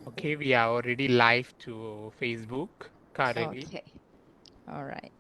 Okay, we are already live to Facebook currently. Okay. All right.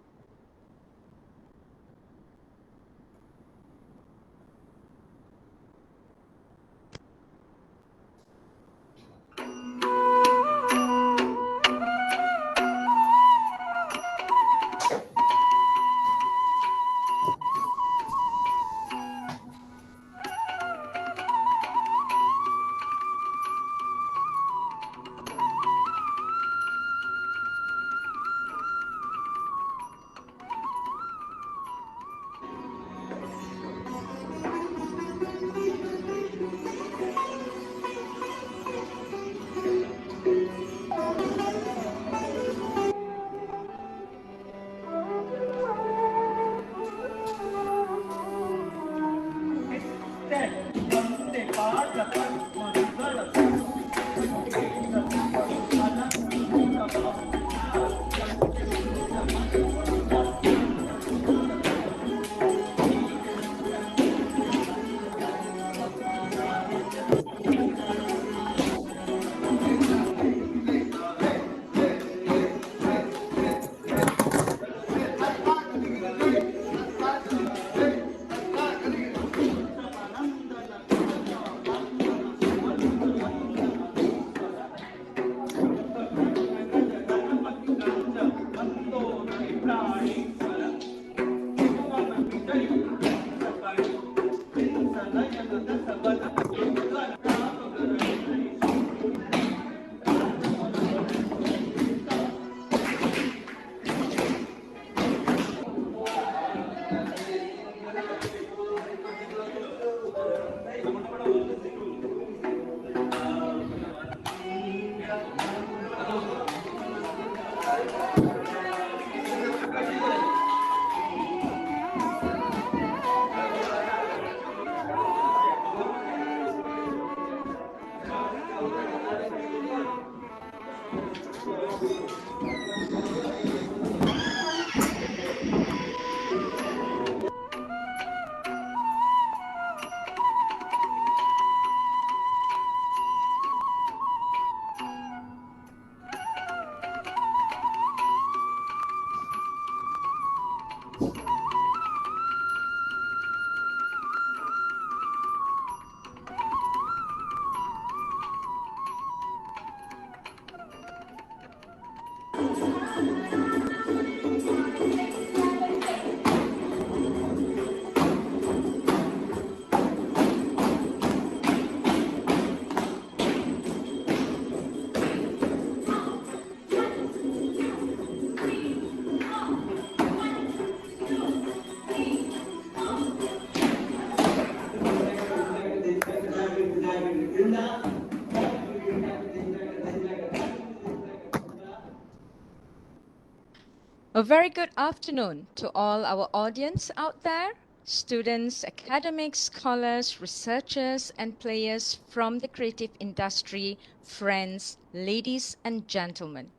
A very good afternoon to all our audience out there, students, academics, scholars, researchers, and players from the creative industry, friends, ladies and gentlemen.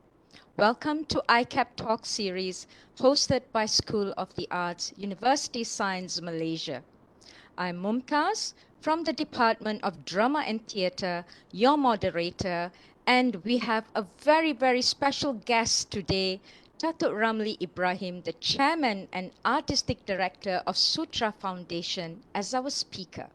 Welcome to ICAP Talk Series hosted by School of the Arts, University Science Malaysia. I'm Mumtaz from the Department of Drama and Theatre, your moderator, and we have a very, very special guest today, Datuk Ramli Ibrahim, the Chairman and Artistic Director of Sutra Foundation, as our speaker.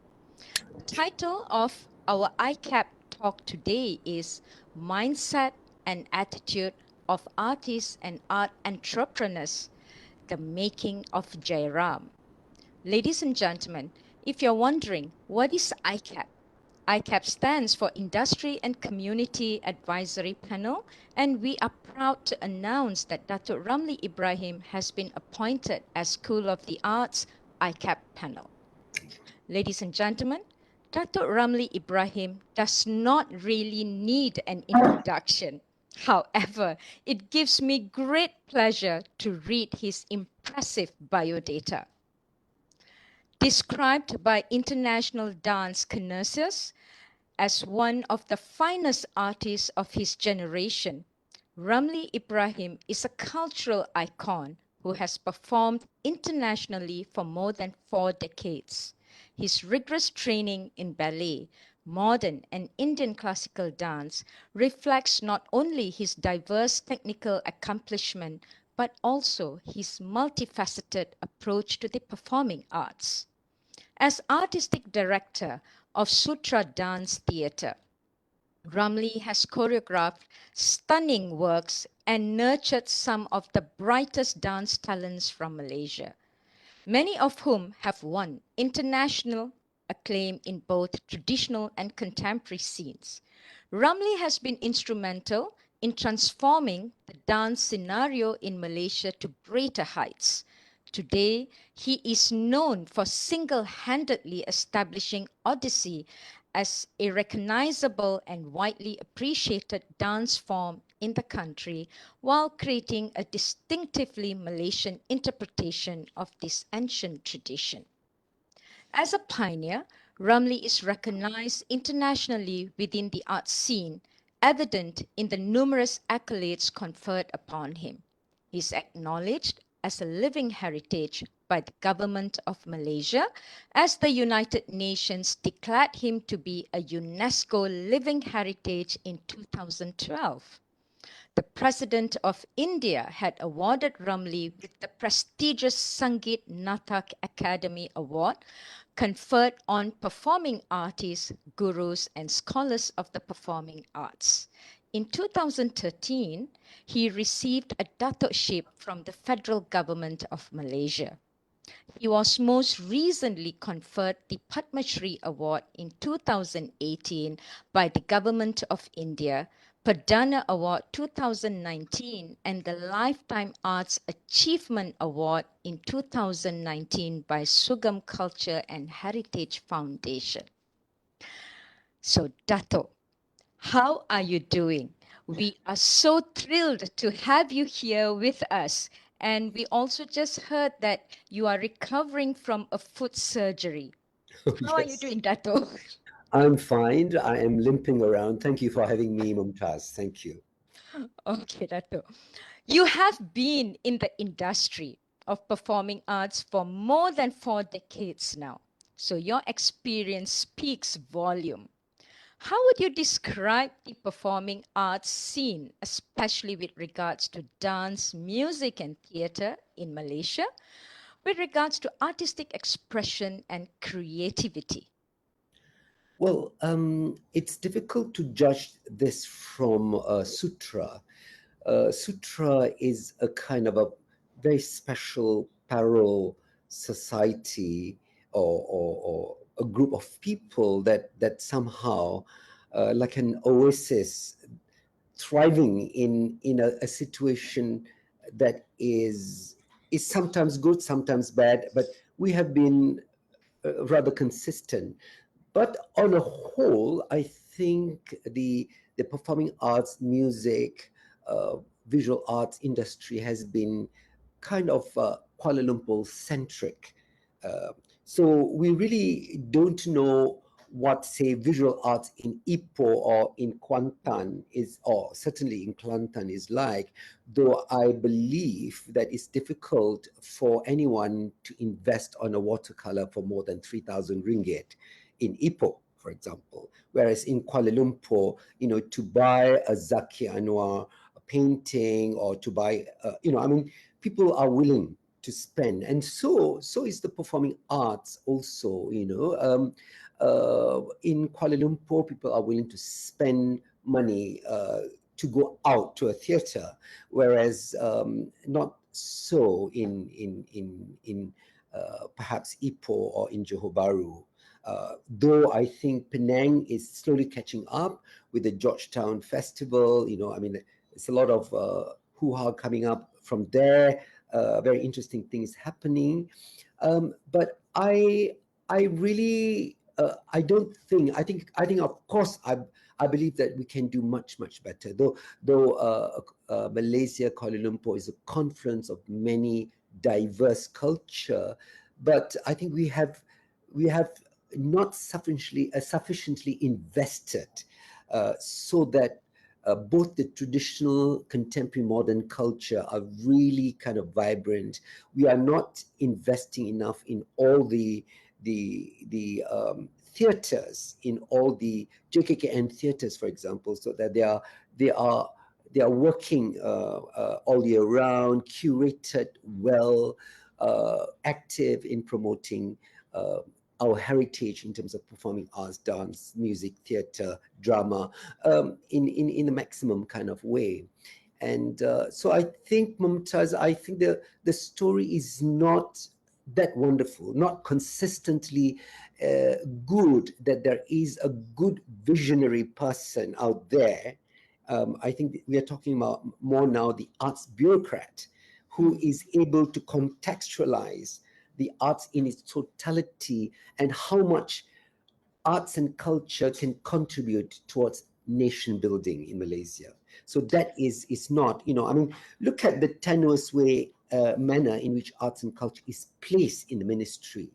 The title of our ICAP talk today is Mindset and Attitude of Artists and Art Entrepreneurs, the Making of Jairam. Ladies and gentlemen, if you're wondering, what is ICAP? ICAP stands for Industry and Community Advisory Panel, and we are proud to announce that Datuk Ramli Ibrahim has been appointed as School of the Arts ICAP panel. Ladies and gentlemen, Datuk Ramli Ibrahim does not really need an introduction. However, it gives me great pleasure to read his impressive biodata. Described by international dance connoisseurs as one of the finest artists of his generation, Ramli Ibrahim is a cultural icon who has performed internationally for more than 4 decades. His rigorous training in ballet, modern, and Indian classical dance reflects not only his diverse technical accomplishment but also his multifaceted approach to the performing arts. As artistic director of Sutra Dance Theatre, Ramli has choreographed stunning works and nurtured some of the brightest dance talents from Malaysia, many of whom have won international acclaim in both traditional and contemporary scenes. Ramli has been instrumental in transforming the dance scenario in Malaysia to greater heights. Today, he is known for single-handedly establishing Odyssey as a recognizable and widely appreciated dance form in the country, while creating a distinctively Malaysian interpretation of this ancient tradition. As a pioneer, Ramli is recognized internationally within the art scene, evident in the numerous accolades conferred upon him. He is acknowledged as a living heritage by the government of Malaysia, as the United Nations declared him to be a UNESCO Living Heritage in 2012. The President of India had awarded Ramli with the prestigious Sangeet Natak Academy Award, conferred on performing artists, gurus, and scholars of the performing arts. In 2013, he received a datukship from the federal government of Malaysia. He was most recently conferred the Padma Shri Award in 2018 by the Government of India, Perdana Award 2019, and the Lifetime Arts Achievement Award in 2019 by Sugam Culture and Heritage Foundation. So, Dato, how are you doing? We are so thrilled to have you here with us. And we also just heard that you are recovering from a foot surgery. Oh, How are you yes. doing, Dato? I'm fine. I am limping around. Thank you for having me, Mumtaz. Thank you. Okay, Dato. You have been in the industry of performing arts for more than 4 decades now. So your experience speaks volume. How would you describe the performing arts scene, especially with regards to dance, music, and theatre in Malaysia, with regards to artistic expression and creativity? Well, it's difficult to judge this from Sutra. Sutra is a kind of a very special parallel society, or a group of people that somehow, like an oasis, thriving in a situation that is sometimes good, sometimes bad, but we have been rather consistent. But on a whole, I think the performing arts, music, uh, visual arts industry has been kind of Kuala Lumpur centric. Uh, so we really don't know what, say, visual arts in Ipoh or in Kuantan is, or certainly in Kelantan is like, though I believe that it's difficult for anyone to invest on a watercolor for more than 3,000 ringgit in Ipoh, for example. Whereas in Kuala Lumpur, to buy a Zaki Anwar painting, or to buy, I mean, people are willing to spend, and so is the performing arts also. In Kuala Lumpur, people are willing to spend money to go out to a theatre, whereas not so in perhaps Ipoh or in Johor Bahru. Though I think Penang is slowly catching up with the Georgetown Festival. I mean, it's a lot of hoo-ha coming up from there. Very interesting things happening. But I really, I think of course I believe that we can do much better. Though Malaysia, Kuala Lumpur is a confluence of many diverse culture, but I think we have not sufficiently invested so that both the traditional, contemporary, modern culture are really kind of vibrant. We are not investing enough in all the theaters in all the JKKN theaters, for example, so that they are they are working all year round, curated well, active in promoting uh, our heritage in terms of performing arts, dance, music, theater, drama, in a maximum kind of way. And so I think, Mumtaz, I think the story is not that wonderful, not consistently good, that there is a good visionary person out there. I think we are talking about more now the arts bureaucrat who is able to contextualize the arts in its totality and how much arts and culture can contribute towards nation building in Malaysia. So that is not, I mean, look at the tenuous manner in which arts and culture is placed in the ministry.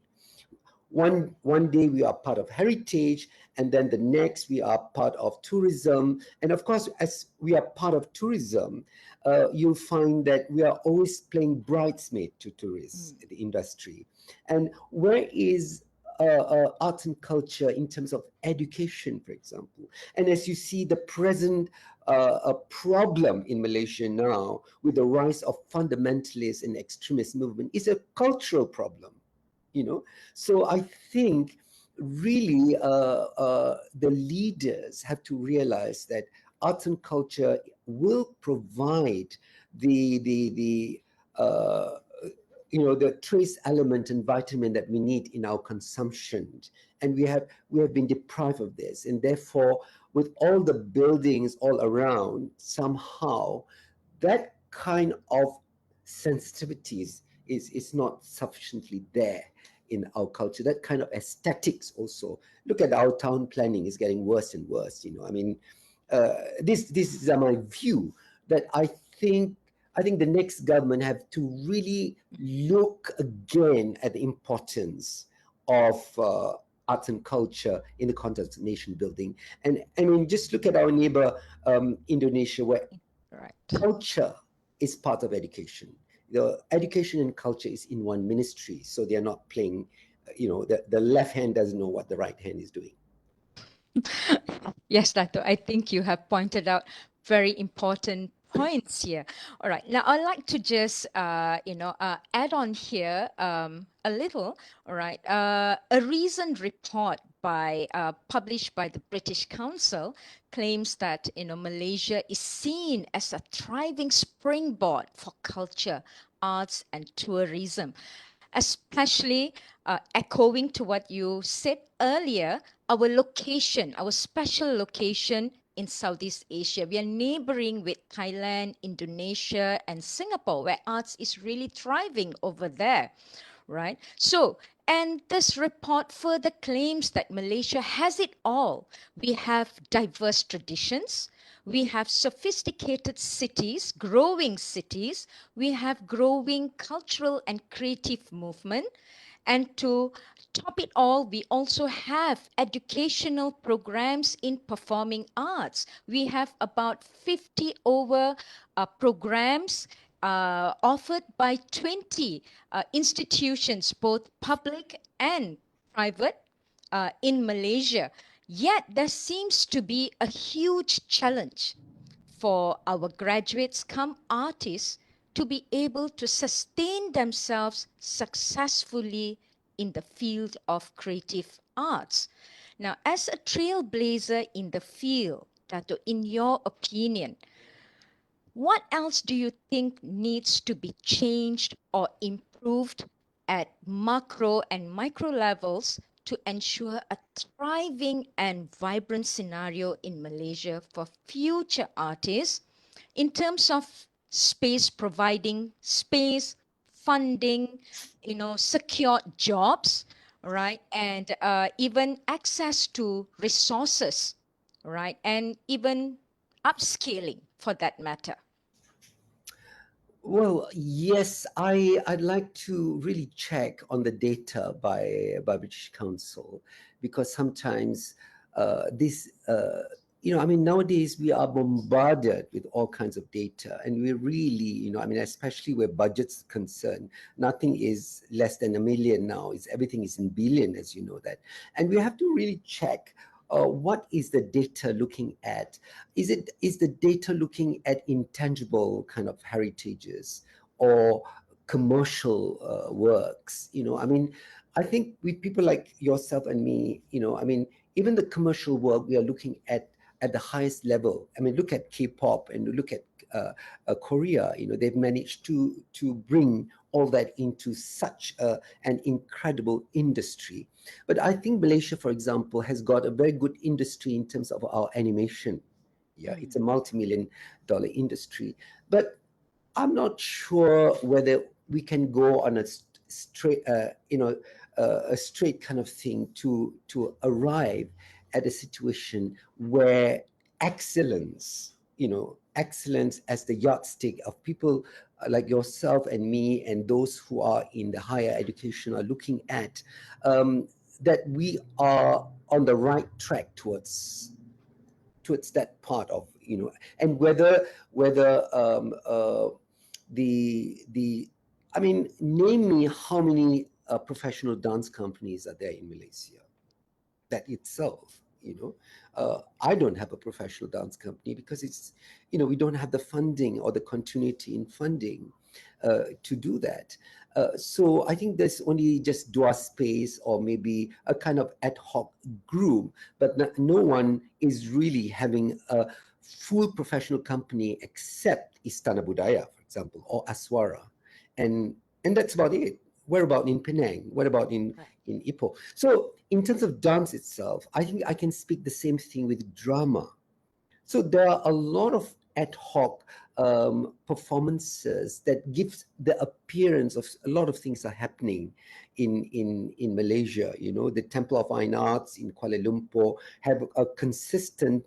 One day we are part of heritage, and then the next we are part of tourism. And of course, as we are part of tourism, you'll find that we are always playing bridesmaid to tourists, the industry. And where is arts and culture in terms of education, for example? And as you see, the present a problem in Malaysia now with the rise of fundamentalist and extremist movement is a cultural problem. So I think really the leaders have to realize that arts and culture will provide the uh, the trace element and vitamin that we need in our consumption, and we have been deprived of this, and therefore with all the buildings all around, somehow that kind of sensitivities is not sufficiently there in our culture. That kind of aesthetics also. Look at our town planning is getting worse and worse. I mean, this is my view, that I think the next government have to really look again at the importance of arts and culture in the context of nation building. And I mean, just look at our neighbor Indonesia, where Right. culture is part of education. The education and culture is in one ministry, so they are not playing. The left hand doesn't know what the right hand is doing. Yes, Dato, I think you have pointed out very important points here. All right, now I'd like to just, add on here a little. All right, a recent report published by the British Council claims that Malaysia is seen as a thriving springboard for culture, arts, and tourism, especially echoing to what you said earlier, our special location in Southeast Asia. We are neighboring with Thailand, Indonesia, and Singapore, where arts is really thriving over there, right? So, and this report further claims that Malaysia has it all. We have diverse traditions. We have sophisticated cities, growing cities. We have growing cultural and creative movement. And to top it all, we also have educational programs in performing arts. We have about 50 over programs offered by 20 institutions, both public and private, in Malaysia. Yet there seems to be a huge challenge for our graduates come artists to be able to sustain themselves successfully in the field of creative arts. Now, as a trailblazer in the field, Dato, in your opinion, what else do you think needs to be changed or improved at macro and micro levels to ensure a thriving and vibrant scenario in Malaysia for future artists in terms of space, providing space, funding, secured jobs, right? And even access to resources, right? And even upscaling for that matter. Well, yes, I'd like to really check on the data by British Council, because sometimes this I mean, nowadays we are bombarded with all kinds of data, and we really, I mean, especially where budget's concerned, nothing is less than a million now. Everything is in billion, as you know that, and we have to really check. What is the data looking at? Is the data looking at intangible kind of heritages or commercial works? I mean, I think with people like yourself and me, I mean, even the commercial work we are looking at the highest level. I mean, look at K-pop and look at Korea. They've managed to bring all that into such an incredible industry. But I think Malaysia, for example, has got a very good industry in terms of our animation. Yeah, it's a multi-million dollar industry. But I'm not sure whether we can go on a straight, a straight kind of thing to arrive at a situation where excellence, excellence as the yardstick of people like yourself and me and those who are in the higher education are looking at, that we are on the right track towards that part of, and whether the I mean, name me how many professional dance companies are there in Malaysia. That itself, I don't have a professional dance company because it's, we don't have the funding or the continuity in funding to do that. So I think there's only just Dua Space or maybe a kind of ad hoc group, but no one is really having a full professional company except Istana Budaya, for example, or Aswara, and that's about it. What about in Penang? What about in Ipoh? So in terms of dance itself, I think I can speak the same thing with drama. So there are a lot of ad hoc performances that gives the appearance of a lot of things are happening in Malaysia. The Temple of Fine Arts in Kuala Lumpur have a consistent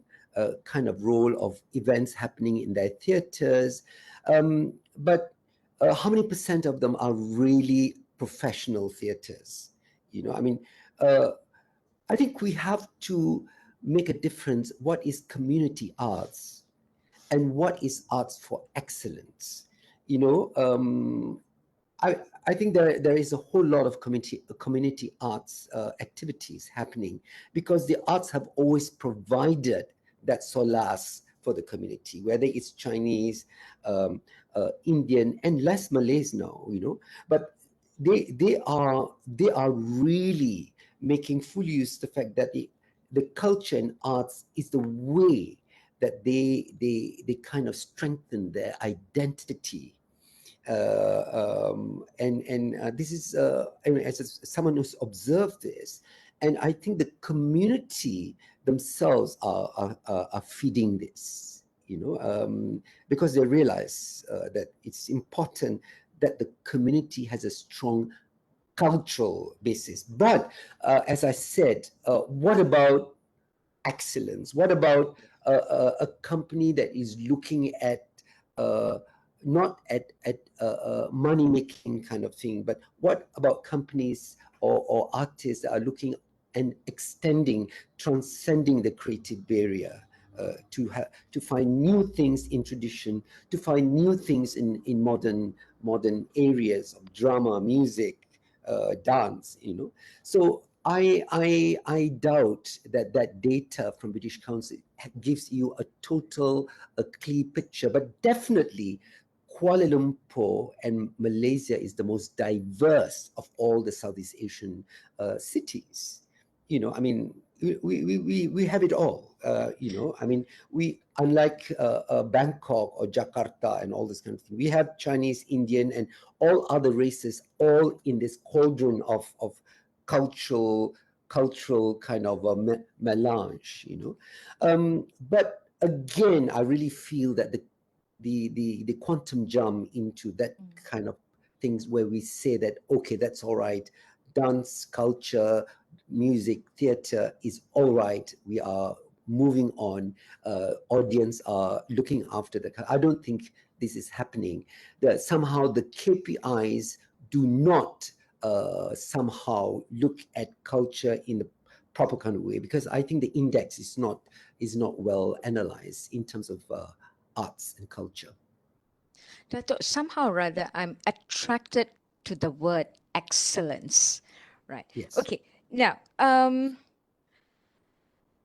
kind of role of events happening in their theaters. But how many percent of them are really professional theaters? I mean, I think we have to make a difference. What is community arts and what is arts for excellence? You know, I I think there is a whole lot of community arts activities happening because the arts have always provided that solace for the community, whether it's Chinese, Indian, and less Malays now. But they are really making full use of the fact that the culture and arts is the way that they kind of strengthen their identity. And this is I mean, someone who's observed this, and I think the community themselves are feeding this, because they realize that it's important that the community has a strong cultural basis. But as I said, what about excellence? What about a company that is looking at not at money making kind of thing, but what about companies or artists that are looking and extending, transcending the creative barrier? To find new things in tradition, to find new things in modern areas of drama, music, dance. So I doubt that data from British Council gives you a clear picture, but definitely Kuala Lumpur and Malaysia is the most diverse of all the Southeast Asian cities. I mean, we have it all. I mean, we, unlike Bangkok or Jakarta and all this kind of thing, we have Chinese, Indian, and all other races all in this cauldron of cultural kind of a melange. But again, I really feel that the quantum jump into that kind of things where we say that, okay, that's all right, dance, culture, music, theater is all right, we are moving on, audience are looking after I don't think this is happening. That somehow the KPIs do not somehow look at culture in the proper kind of way, because I think the index is not is not well analyzed in terms of arts and culture. Dato', somehow or other, I'm attracted to the word excellence. Right. Yes. Okay. Now,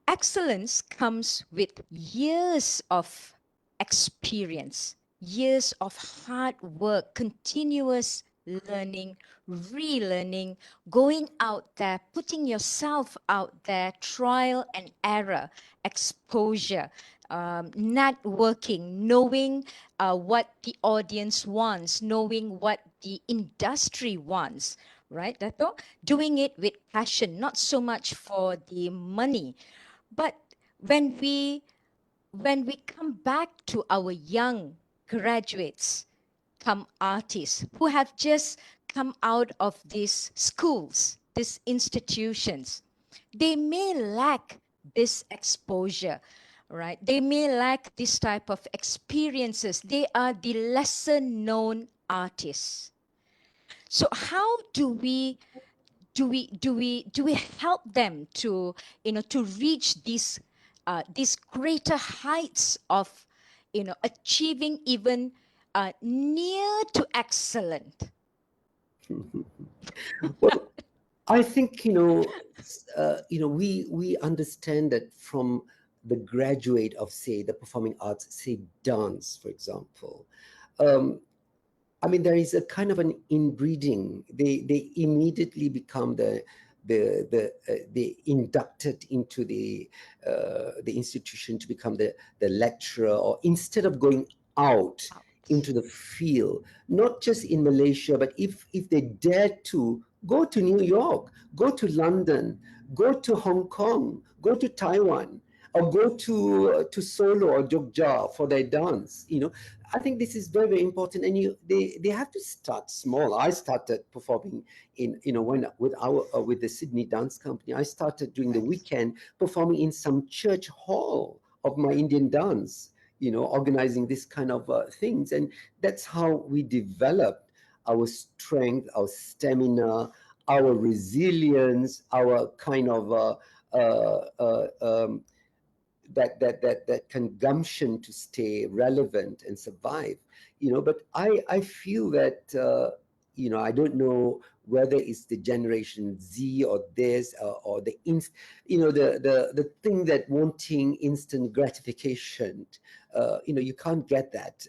excellence comes with years of experience, years of hard work, continuous learning, relearning, going out there, putting yourself out there, trial and error, exposure, networking, knowing what the audience wants, knowing what the industry wants, right, Dato? Doing it with passion, not so much for the money. But when we come back to our young graduates, come artists who have just come out of these schools, these institutions, they may lack this exposure, right? They may lack this type of experiences. They are the lesser known artists. So how do we help them to to reach these greater heights of achieving even near to excellent? Well, I think we understand that from the graduate of, say, the performing arts, say dance, for example. Um, I mean, there is a kind of an inbreeding. They immediately become the inducted into the institution to become the lecturer, or instead of going out Out. into the field, not just in Malaysia, but if they dare to go to New York, go to London, go to Hong Kong, go to Taiwan, or go to Solo or Jogja for their dance. I think this is very, very important, and they have to start small. I started performing when with the Sydney Dance Company. I started during the weekend performing in some church hall of my Indian dance. Organizing this kind of things, and that's how we developed our strength, our stamina, our resilience, our kind of that consumption to stay relevant and survive. But I feel that I don't know whether it's the generation Z or this, or the thing that wanting instant gratification. You can't get that,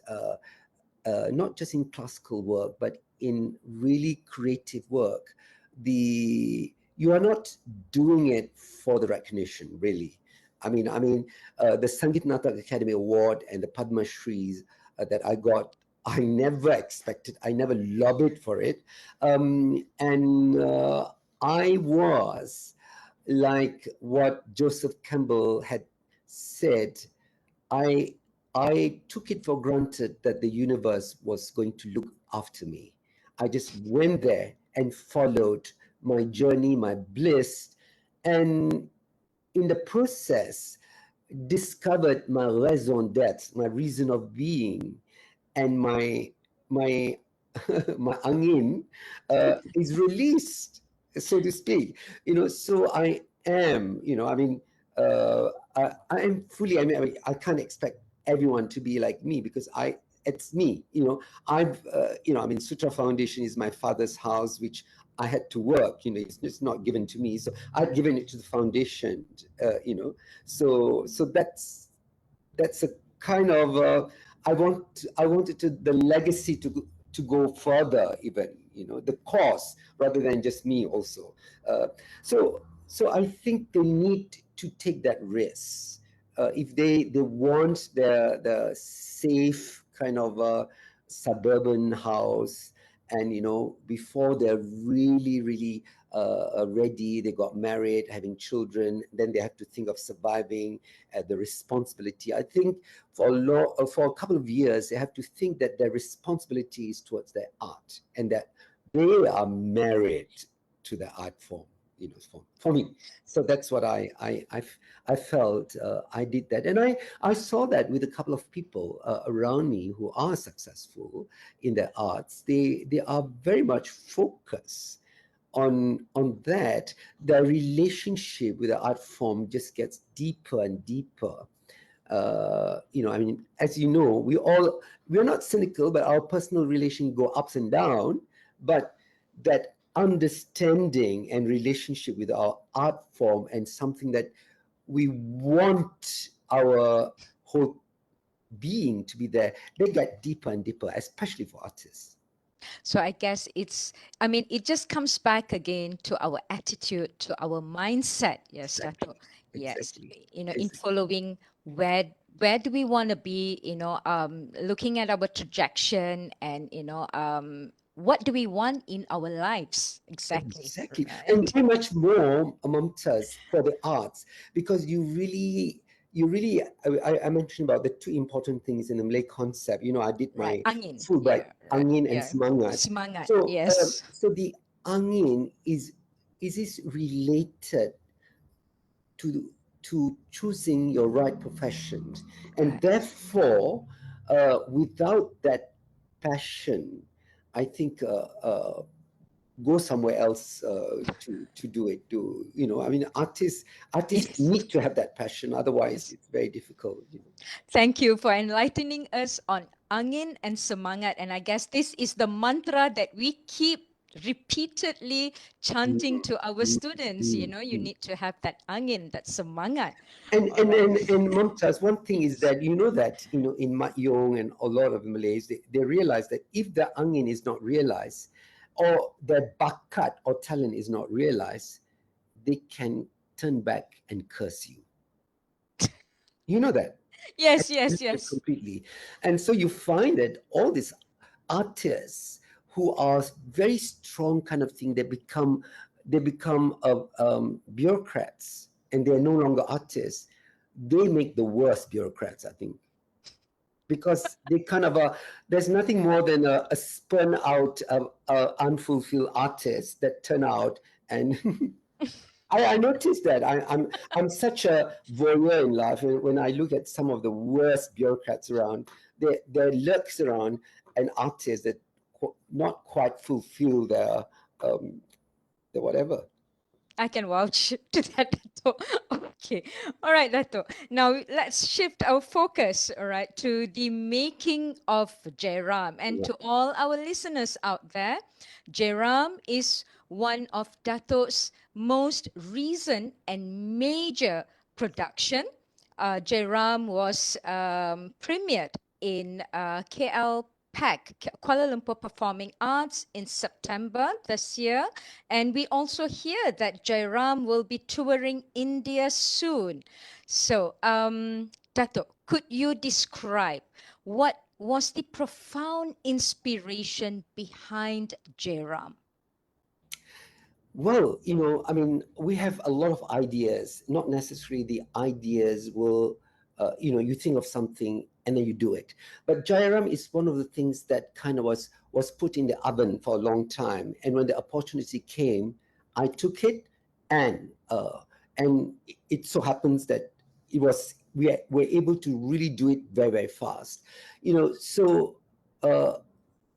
not just in classical work, but in really creative work. You are not doing it for the recognition, really. The Sangeet Natak Academy Award and the Padma Shris that I got, I never expected. I never lobbied for it, and I was, like what Joseph Campbell had said, I I took it for granted that the universe was going to look after me. I just went there and followed my journey, my bliss, and in the process discovered my raison d'être, my reason of being, and my my angin is released, so to speak. So I am, I am fully. I can't expect everyone to be like me, because it's me. Sutra Foundation is my father's house, which I had to work. It's not given to me, so I've given it to the foundation. So that's a kind of I wanted the legacy to go further, even the cause, rather than just me also. So I think they need to take that risk, if they want the safe kind of suburban house, and before they're really, really ready, they got married, having children, then they have to think of surviving, the responsibility. I think for a couple of years, they have to think that their responsibility is towards their art, and that they are married to the art form. For me. So that's what I felt. I did that, and I saw that with a couple of people around me who are successful in their arts. They are very much focused on that, the relationship with the art form just gets deeper and deeper. I mean, as you know, we're not cynical, but our personal relation go ups and down. But that understanding and relationship with our art form and something that we want our whole being to be there, they get deeper and deeper, especially for artists. So I guess it just comes back again to our attitude, to our mindset. Yes, Exactly. Dato. Yes, Exactly. in Exactly. following where do we want to be, looking at our trajectory and, what do we want in our lives? Exactly. Exactly. And Right. very much more, Mumtaz, for the arts, because you really, I mentioned about the two important things in the Malay concept. You know, I did Right. my Angin. Fulbright, Yeah. Right. angin and Yeah. semangat. Semangat. So, Yes. so the angin is related to choosing your right profession, and Right. therefore, without that passion, I think go somewhere else to do it. I mean, artists Yes. need to have that passion, otherwise Yes. it's very difficult. Thank you for enlightening us on angin and semangat. And I guess this is the mantra that we keep repeatedly Mm, chanting to our mm, students. mm, You mm. need to have that angin, that semangat. And All and right. and and Mumtaz, one thing is Yes. that in Mat Yong and a lot of Malays, they realize that if the angin is not realized, or their bakat or talent is not realized, they can turn back and curse you. You know that. Yes, yes, Absolutely, yes. completely. And so you find that all these artists who are very strong kind of thing, they become bureaucrats, and they're no longer artists. They make the worst bureaucrats, I think, because they kind of there's nothing more than a spun out unfulfilled artist that turn out and I noticed that I'm such a voyeur in life, and when I look at some of the worst bureaucrats around, there lurks around an artist that not quite fulfill um, their whatever. I can vouch to that, Dato. Okay. All right, Dato. Now let's shift our focus, all right, to the making of Jairam. And to all our listeners out there, Jairam is one of Dato's most recent and major production. Jairam was premiered in KL PAC, Kuala Lumpur Performing Arts, in September this year. And we also hear that Jairam will be touring India soon. So, Dato, could you describe what was the profound inspiration behind Jairam? Well, I mean, we have a lot of ideas. Not necessarily the ideas will, you think of something and then you do it. But Jairam is one of the things that kind of was put in the oven for a long time. And when the opportunity came, I took it, and it so happens that we're able to really do it very, very fast. So.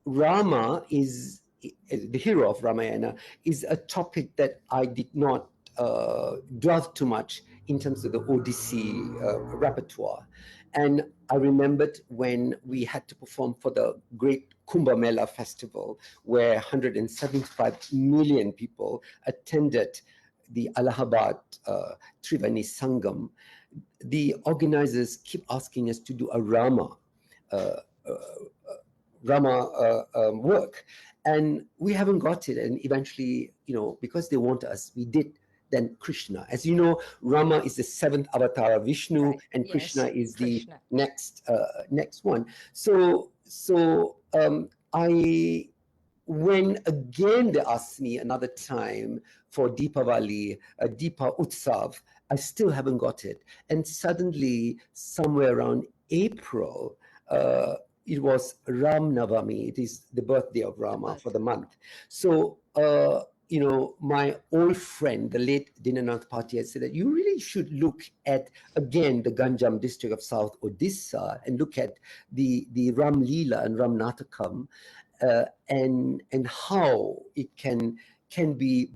Rama is the hero of Ramayana is a topic that I did not delve too much in terms of the Odyssey repertoire. And I remembered when we had to perform for the great Kumbh Mela festival, where 175 million people attended the Allahabad Triveni Sangam. The organizers keep asking us to do a Rama. Uh, uh, Rama work, and we haven't got it. And eventually, because they want us, we did. Then Krishna, as you know, Rama is the seventh avatar of Vishnu, Right. and Krishna Yes, is the Krishna. next one. So I when again they asked me another time for Deepavali, Deepa Utsav, I still haven't got it. And suddenly, somewhere around April, it was Ram Navami. It is the birthday of The Rama for birth. the month. So, my old friend, the late Dinanath Bhatia, said that you really should look at, again, the Ganjam district of South Odisha and look at the Ram Leela and Ram Natakam, and how it can can be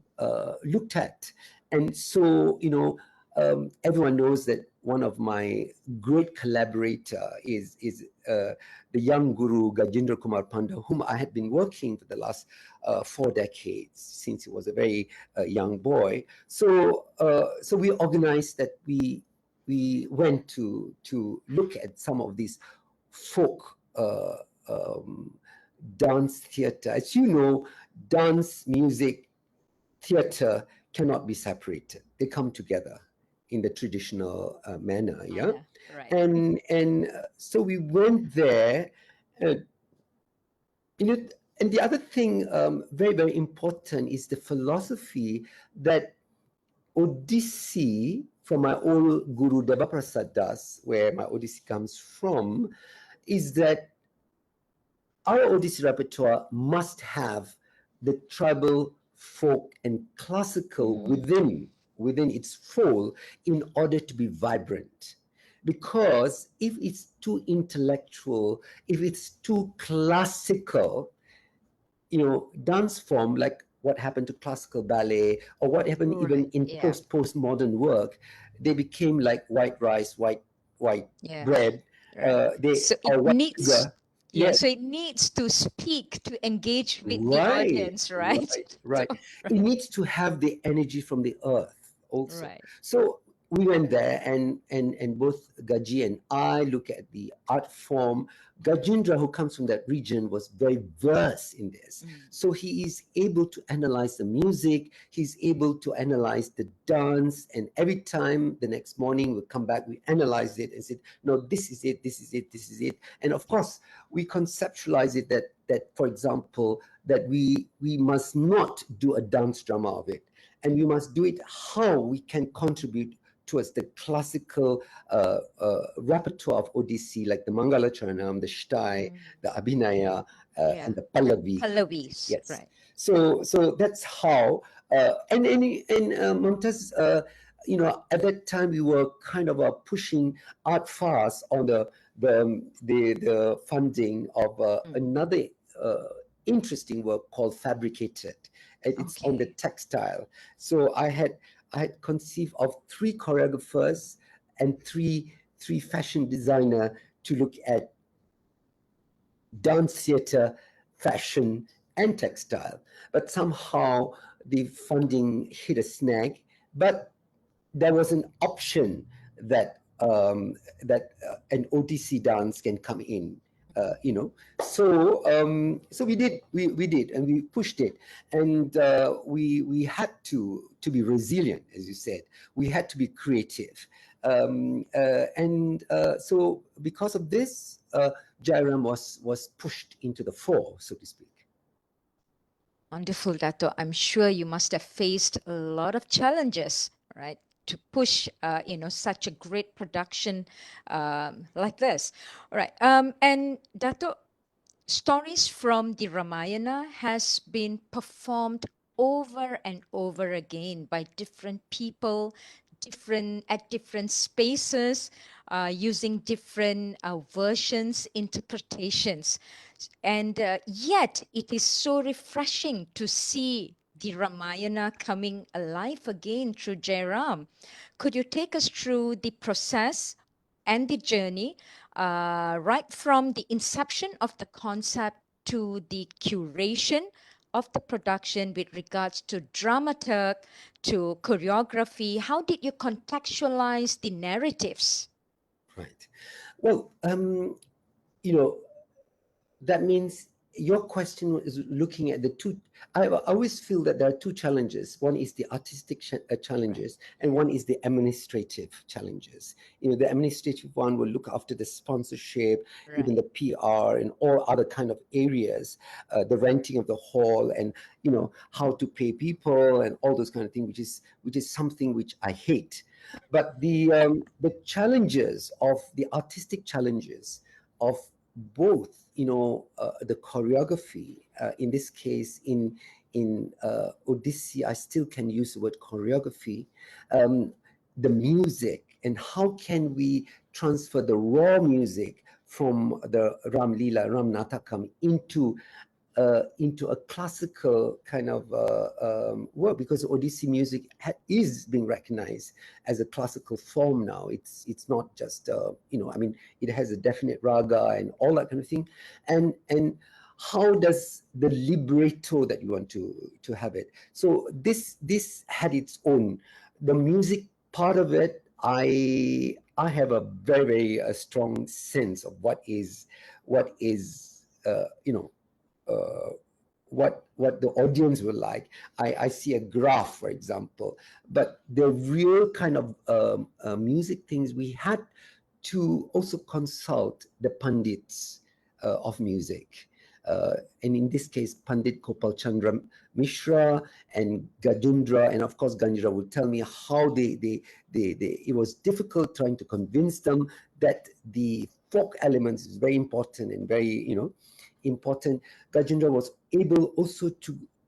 looked at. And so, everyone knows that one of my great collaborator is the young guru Gajendra Kumar Panda, whom I had been working for the last 4 decades since he was a very young boy. So so we organized that we went to look at some of these folk dance theater. As you know, dance, music, theater cannot be separated. They come together in the traditional manner, yeah. Right. And so we went there, uh, you know. And the other thing, very very important, is the philosophy that Odissi, from my old guru Devaprasad Das, where my Odissi comes from, is that our Odissi repertoire must have the tribal, folk, and classical within its fold in order to be vibrant. Because if it's too intellectual, if it's too classical, dance form like what happened to classical ballet or what happened even Right. in Yeah. postmodern work, they became like white rice, white Yeah. bread. Right. They So it or white needs, sugar. yeah, Yes, so it needs to speak, to engage with the right, audience, right? right, right. It Right. needs to have the energy from the earth also. Right. So we went there, and both Gaji and I look at the art form. Gajendra, who comes from that region, was very versed in this. So he is able to analyze the music, he's able to analyze the dance, and every time the next morning we come back, we analyze it and say, no, this is it, this is it, this is it. And of course, we conceptualize it that for example, that we must not do a dance drama of it, and we must do it how we can contribute towards the classical repertoire of Odissi, like the Mangala Charanam, the Shtai, the Abhinaya, Yeah. and the The Pallavi. Pallavis, Yes. right. So that's how. And Mumtaz, at that time we were kind of pushing art fast on the funding of another interesting work called Fabricated. And it's on the Okay. textile. So I had conceived of 3 choreographers and three fashion designer to look at dance theater, fashion, and textile. But somehow the funding hit a snag. But there was an option that an OTC dance can come in. So we did, and we pushed it, and we had to be resilient, as you said. We had to be creative, and so because of this, Jairam was pushed into the fore, so to speak. Wonderful, Dato. I'm sure you must have faced a lot of challenges, right, to push, such a great production like this. All right. And Dato, stories from the Ramayana has been performed over and over again by different people, different spaces, using different versions, interpretations, and yet it is so refreshing to see the Ramayana coming alive again through Jairam. Could you take us through the process and the journey, right from the inception of the concept to the curation of the production with regards to dramaturg, to choreography? How did you contextualize the narratives? Right. Well, that means your question is looking at the two. I always feel that there are 2 challenges. One is the artistic Right. challenges, and one is the administrative challenges. The administrative one will look after the sponsorship, even Right. the PR, and all other kind of areas, the renting of the hall, and how to pay people, and all those kind of things, which is something which I hate. But the challenges of the artistic challenges of both, the choreography, in this case, in Odissi, I still can use the word choreography, um, the music, and how can we transfer the raw music from the Ram Leela, Ram Natakam into into a classical kind of work, because Odissi music is being recognized as a classical form now. It's not just I mean, it has a definite raga and all that kind of thing, and how does the libretto that you want to have it? So this had its own, the music part of it. I have a very strong sense of what is uh, what the audience will like. I see a graph, for example, but the real kind of music things, we had to also consult the pundits of music. And in this case, Pandit Gopal Chandra Mishra and Gajendra, and of course Ganjra will tell me how it was difficult trying to convince them that the folk elements is very important and very, important. Gajendra was able also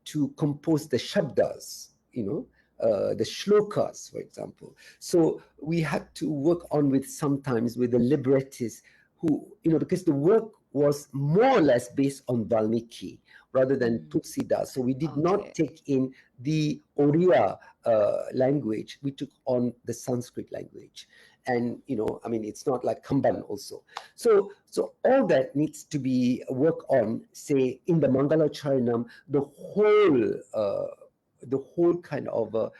to compose the shabdas, the shlokas, for example. So we had to work on with sometimes with the librettists who, because the work was more or less based on Valmiki rather than Tulsidas. So we did not take in the Oriya language. We took on the Sanskrit language. And, I mean, it's not like Kamban also. So all that needs to be worked on, say, in the Mangala Charanam, the whole kind of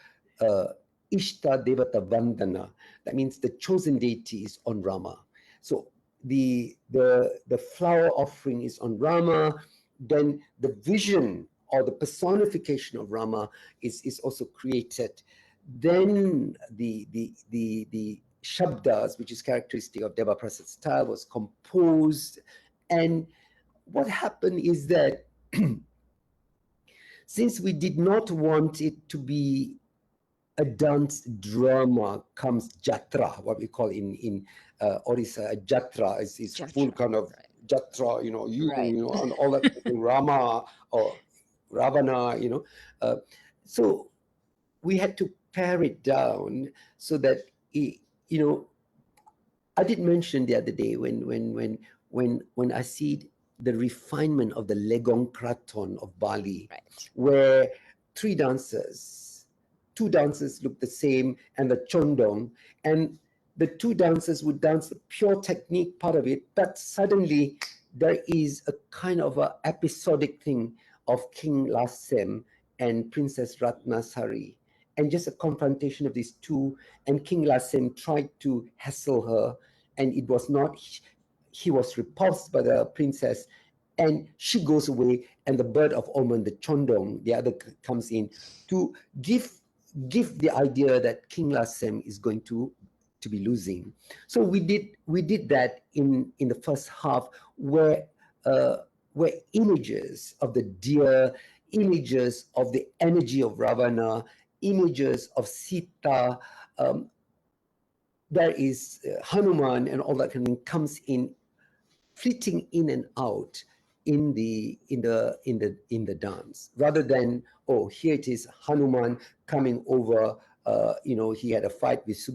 Ishta Devata Vandana. That means the chosen deity is on Rama. So the flower offering is on Rama. Then the vision or the personification of Rama is also created. Then the shabdas, which is characteristic of Deva Prasad style, was composed. And what happened is that since we did not want it to be a dance drama, comes jatra, what we call in Orissa, a jatra is full kind of jatra, and all that Rama or Ravana, so we had to pare it down so that I did mention the other day when I see the refinement of the Legong Kraton of Bali, where two dancers look the same, and the Chondong, and the two dancers would dance the pure technique part of it, but suddenly there is a kind of a episodic thing of King Lasem and Princess Ratnasari, and just a confrontation of these two, and King Lasem tried to hassle her, and it was not, he was repulsed by the princess, and she goes away, and the bird of omen, the Chondong, the other, comes in to give the idea that King Lasem is going to be losing. So we did that in the first half, where images of the deer, images of the energy of Ravana, images of Sita, there is Hanuman and all that kind of thing comes in, fleeting in and out in the dance, rather than, oh, here it is, Hanuman coming over. He had a fight with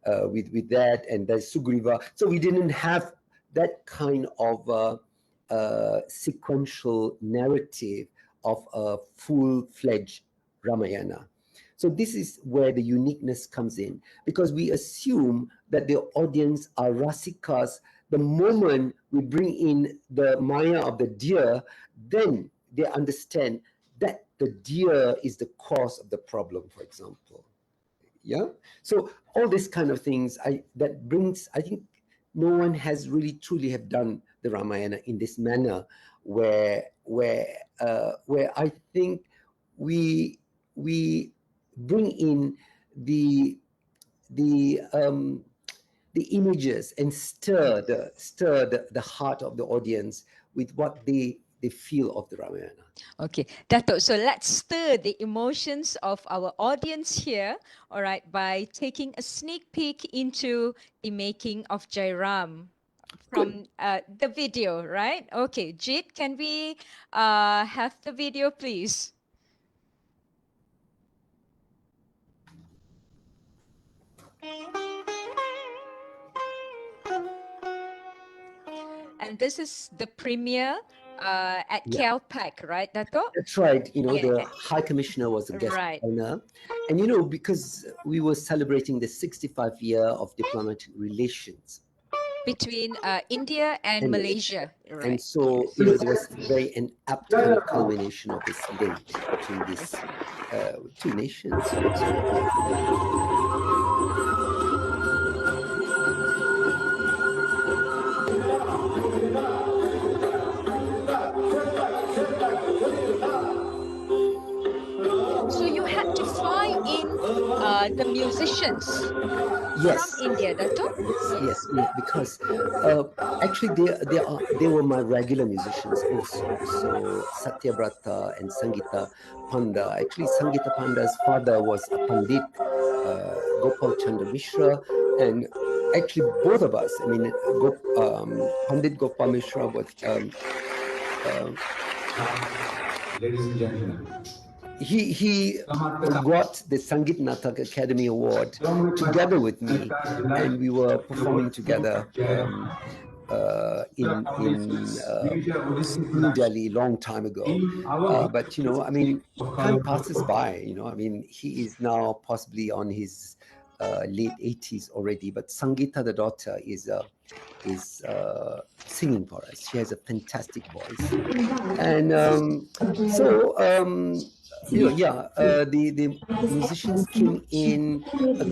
that, and there's Sugriva. So we didn't have that kind of sequential narrative of a full-fledged Ramayana. So this is where the uniqueness comes in, because we assume that the audience are rasikas. The moment we bring in the Maya of the deer, then they understand that the deer is the cause of the problem, for example. Yeah. So all these kind of things, I think no one has really truly have done the Ramayana in this manner, where I think we bring in the images and stir the heart of the audience with what they feel of the Ramayana. Okay, Dato', so let's stir the emotions of our audience here, all right, by taking a sneak peek into the making of Jairam from the video, right? Okay, Jit, can we have the video, please? And this is the premiere at Yeah. KLPAC, right, Dato? That's right. Yeah. The High Commissioner was a guest Right. honor. And, because we were celebrating the 65th year of diplomatic relations. Between India and And, Malaysia, right? and so, Yes. it was very an apt kind of culmination of this link between these two nations. So you had to fly in the musicians Yes. from India, Dato? Yes, because actually they were my regular musicians also. So Satyabrata and Sangita Panda. Actually, Sangita Panda's father was a Pandit, Gopal Chandra Mishra, and actually both of us. I mean, Pandit Gopal Mishra was. Ladies and gentlemen, He got the Sangeet Natak Academy Award together with me, and we were performing together in New Delhi long time ago. But I mean, time passes by. I mean, he is now possibly on his late 80s already. But Sangeeta, the daughter, is singing for us. She has a fantastic voice, and the musicians came in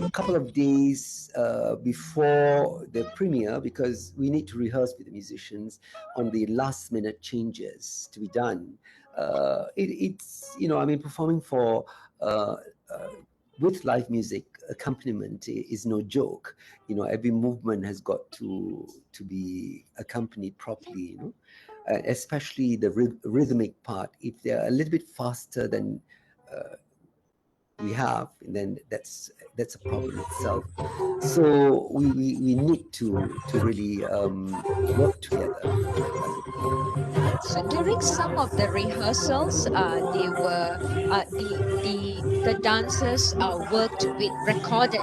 a couple of days before the premiere because we need to rehearse with the musicians on the last minute changes to be done. It's I mean, performing for with live music accompaniment is no joke. Every movement has got to be accompanied properly. Especially the rhythmic part. If they're a little bit faster than we have, then that's a problem itself. So we need to really work together. So during some of the rehearsals, they were the dancers worked with recorded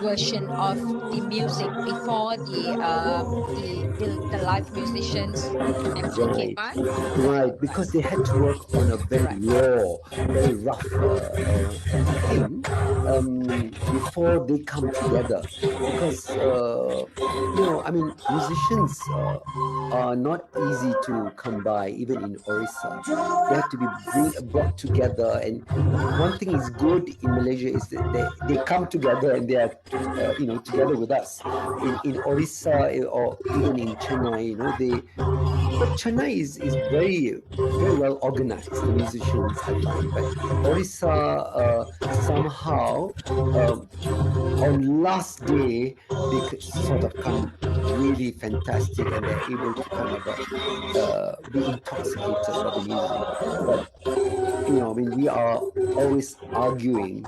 version of the music before the live musicians actually came by. Right, because they had to work on a very raw, very rough thing before they come together. Because I mean, musicians are not easy to come by, even in Orissa. They have to be brought together. And one thing is good in Malaysia is that they come together and they are together with us. In Orissa or even in Chennai, but Chennai is very very well organized. The musicians, I find, but Orissa somehow. On last day, they could sort of come really fantastic, and they're able to kind of be intoxicated by the music. But I mean, we are always arguing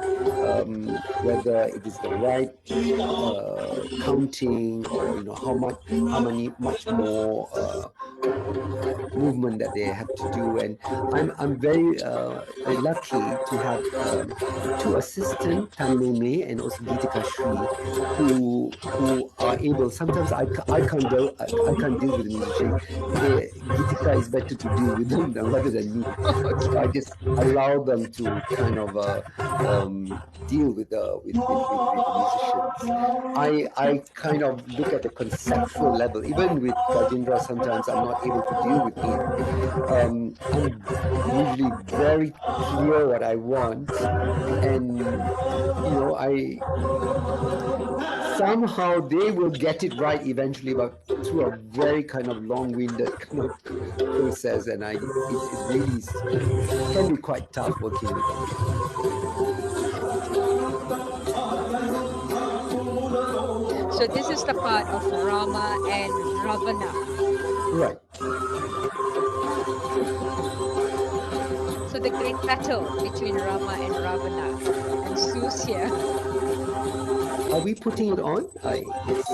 whether it is the right counting, or how much more movement that they have to do. And I'm very lucky to have two assistants, Tanmay and also Geetika Shri, who are able. Sometimes I can't deal with the musician. Geetika is better to deal with them rather than me. So I just allow them to kind of deal with the musicians. I kind of look at the conceptual level. Even with Rajendra, sometimes I'm not able to deal with him. I'm usually very clear what I want, and I somehow they will get it right eventually, but through a very kind of long-winded kind of process, and it really can be quite tough working with them. So this is the part of Rama and Ravana. Right. So the great battle between Rama and Ravana ensues here. Are we putting it on? Yes.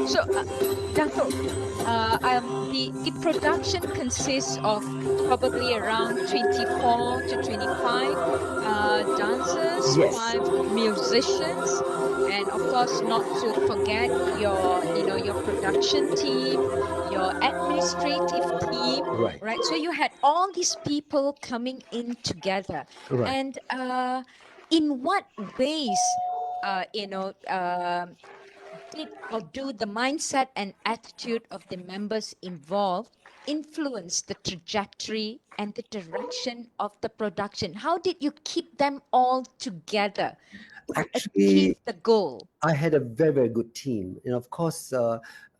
So, Dato, the production consists of probably around 24 to 25 dancers, Yes, 5 musicians, and of course, not to forget your production team, your administrative team, right, right? So you had all these people coming in together, right. and in what ways, did or do the mindset and attitude of the members involved influence the trajectory and the direction of the production? How did you keep them all together to achieve Actually, the goal? I had a very, very good team. And of course, a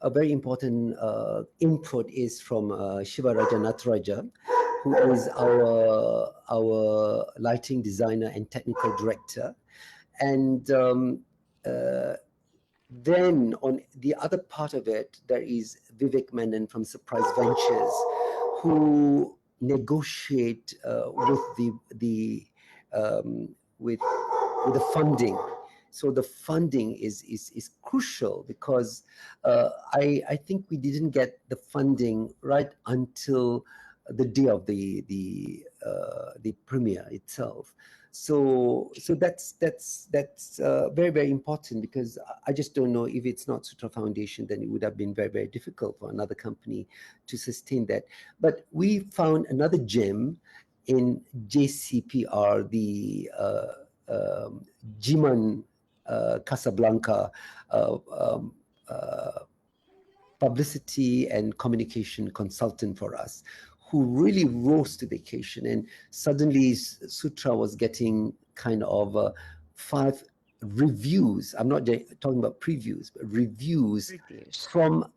very important input is from Shiva Raja Nataraja, who is our lighting designer and technical director. And uh, then on the other part of it, there is Vivek Menon from Surprise Ventures, who negotiate with the with the funding. So the funding is crucial because I think we didn't get the funding right until the day of the premiere itself. So that's very, very important, because I just don't know, if it's not Sutra Foundation, then it would have been very, very difficult for another company to sustain that. But we found another gem in JCPR, the Jiman Casablanca uh, um, uh, publicity and communication consultant for us, who really rose to the occasion. And suddenly Sutra was getting kind of 5 reviews. I'm not talking about previews, but reviews Reviews. from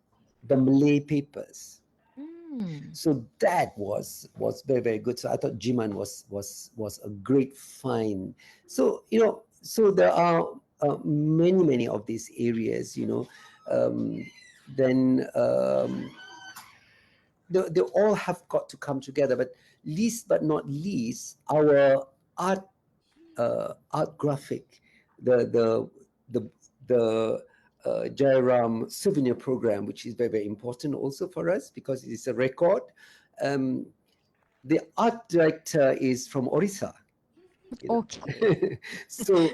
the Malay papers. Mm. So that was very, very good. So I thought Jiman was a great find. So so there are many of these areas. Then they all have got to come together. But least but not least, our art graphic, the the Jairam souvenir program, which is very, very important also for us because it is a record. Um, the art director is from Orissa. Okay. So,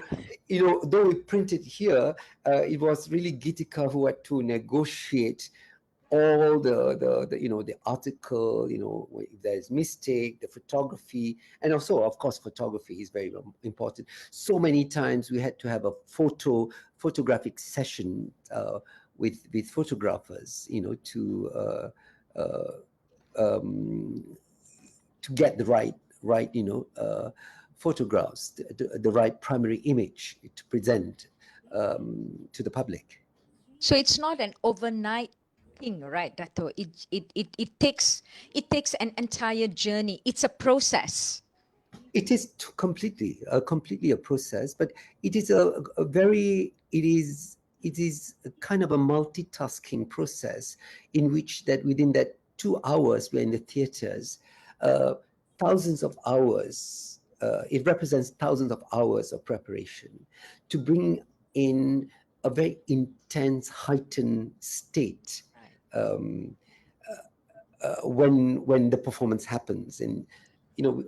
though we printed here, it was really Gitika who had to negotiate all the article, if there's mistake, the photography, and also, of course, photography is very important. So many times we had to have a photographic session with photographers, uh, um, to get the right photographs, the right primary image to present to the public. So it's not an overnight thing, right, Dato? It takes an entire journey. It's a process. It is completely a process, but it is a very it is a kind of a multitasking process, in which that within that 2 hours we're in the theaters, uh, thousands of hours. It represents thousands of hours of preparation to bring in a very intense, heightened state Right. um, when the performance happens. And you know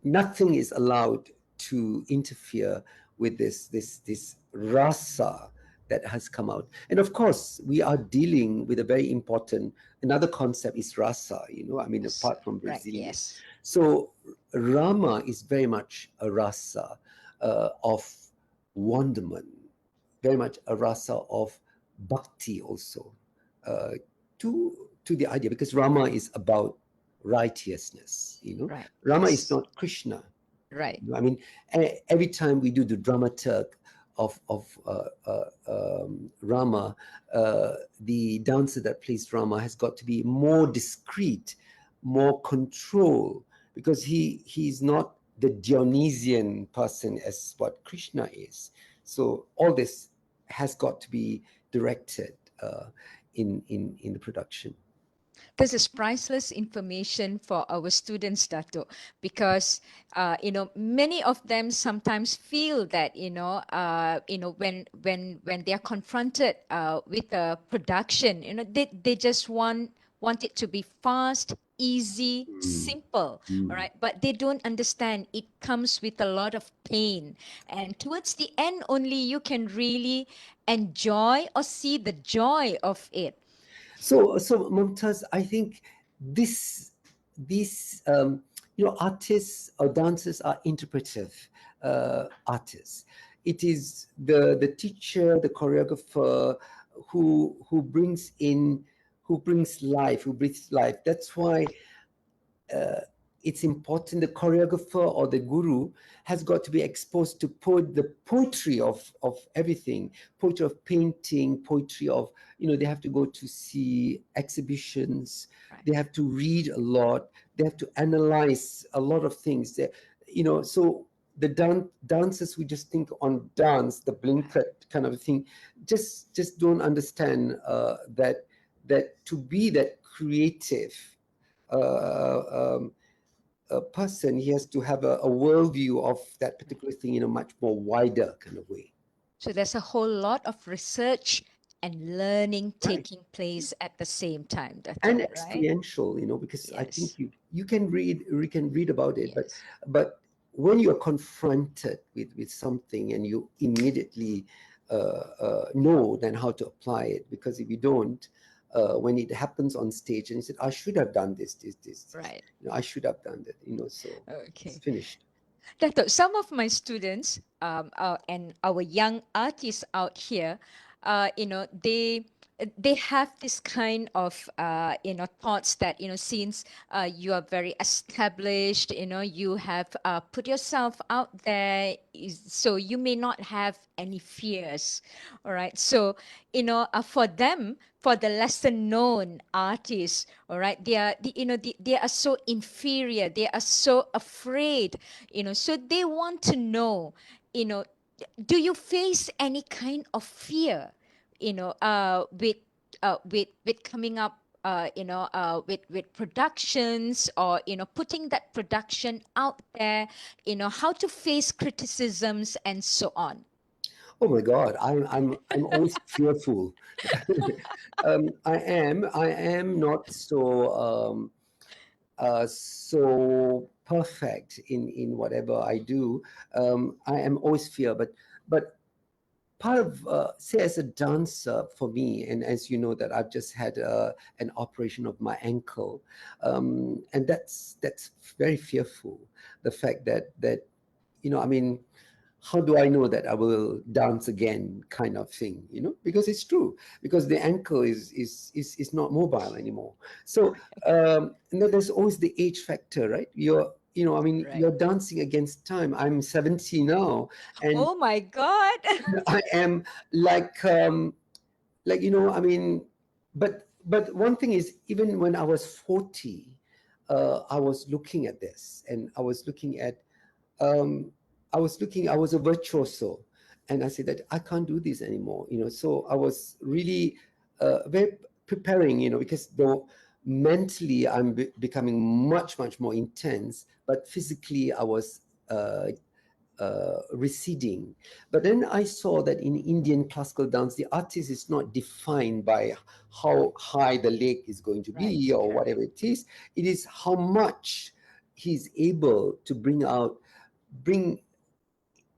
nothing is allowed to interfere with this rasa that has come out. And of course, we are dealing with a very important, another concept is rasa, I mean, Yes. apart from Right. Brazilian. Yes. So Rama is very much a rasa of wonderment, very much a rasa of bhakti also, uh, to the idea, because Rama is about righteousness. Right. Rama is Yes. not Krishna. Right. I mean, every time we do the dramaturg of Rama, the dancer that plays Rama has got to be more discreet, more control, because he's not the Dionysian person as what Krishna is. So all this has got to be directed in the production. This is priceless information for our students, Dato, because many of them sometimes feel that when they are confronted with a production, they just want it to be fast, easy, Mm, simple, all mm. right? But they don't understand it comes with a lot of pain, and towards the end only you can really enjoy or see the joy of it. So Mumtaz, I think this these artists or dancers are interpretive artists. It is the teacher, the choreographer who brings life, who breathes life. That's why uh, it's important the choreographer or the guru has got to be exposed to the poetry of everything, poetry of painting, poetry of, they have to go to see exhibitions, Right. they have to read a lot, they have to analyze a lot of things. So the dancers who just think on dance, the blinker kind of thing, just don't understand that to be that creative um, a person, he has to have a worldview of that particular thing in a much more wider kind of way. So there's a whole lot of research and learning Right. taking place at the same time, And Dato, right? experiential, because I think Yes, you can read about it, yes, but when you're confronted with something and you immediately know then how to apply it, because if you don't, when it happens on stage and you said, I should have done this, right. I should have done that, so it's Okay. finished. Dato, some of my students and our young artists out here, they have this kind of thoughts that since you are very established, you have put yourself out there, so you may not have any fears. All right, so for them, for the lesser known artists, all right, they are so inferior, they are so afraid, so they want to know, you know do you face any kind of fear, with coming up, with productions, or putting that production out there, how to face criticisms and so on. Oh my God, I'm always fearful. I am not so perfect in whatever I do. I am always fear, but part of say as a dancer for me, and as you know that I've just had an operation of my ankle, and that's very fearful. The fact that I mean, how do I know that I will dance again, kind of thing, because it's true, because the ankle is not mobile anymore. So and then there's always the age factor, right? Right. You're dancing against time. I'm 70 now, and Oh my God. I am like but one thing is, even when I was 40, I was looking at this, and um, I was a virtuoso, and I said that I can't do this anymore, so I was really very preparing, because though mentally I'm becoming much, much more intense, but physically I was receding. But then I saw that in Indian classical dance, the artist is not defined by how high the leg is going to be Right, or correct. whatever it is. It is how much he's able to bring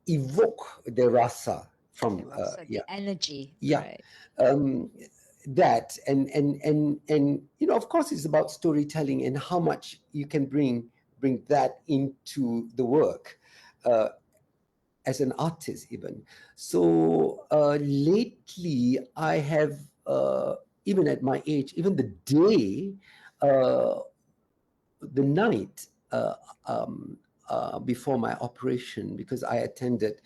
evoke the rasa The from rasa, the energy, yeah right. um that and of course it's about storytelling and how much you can bring that into the work uh, as an artist even. So lately I have even at my age, even the day, uh, the night, before my operation, because I attended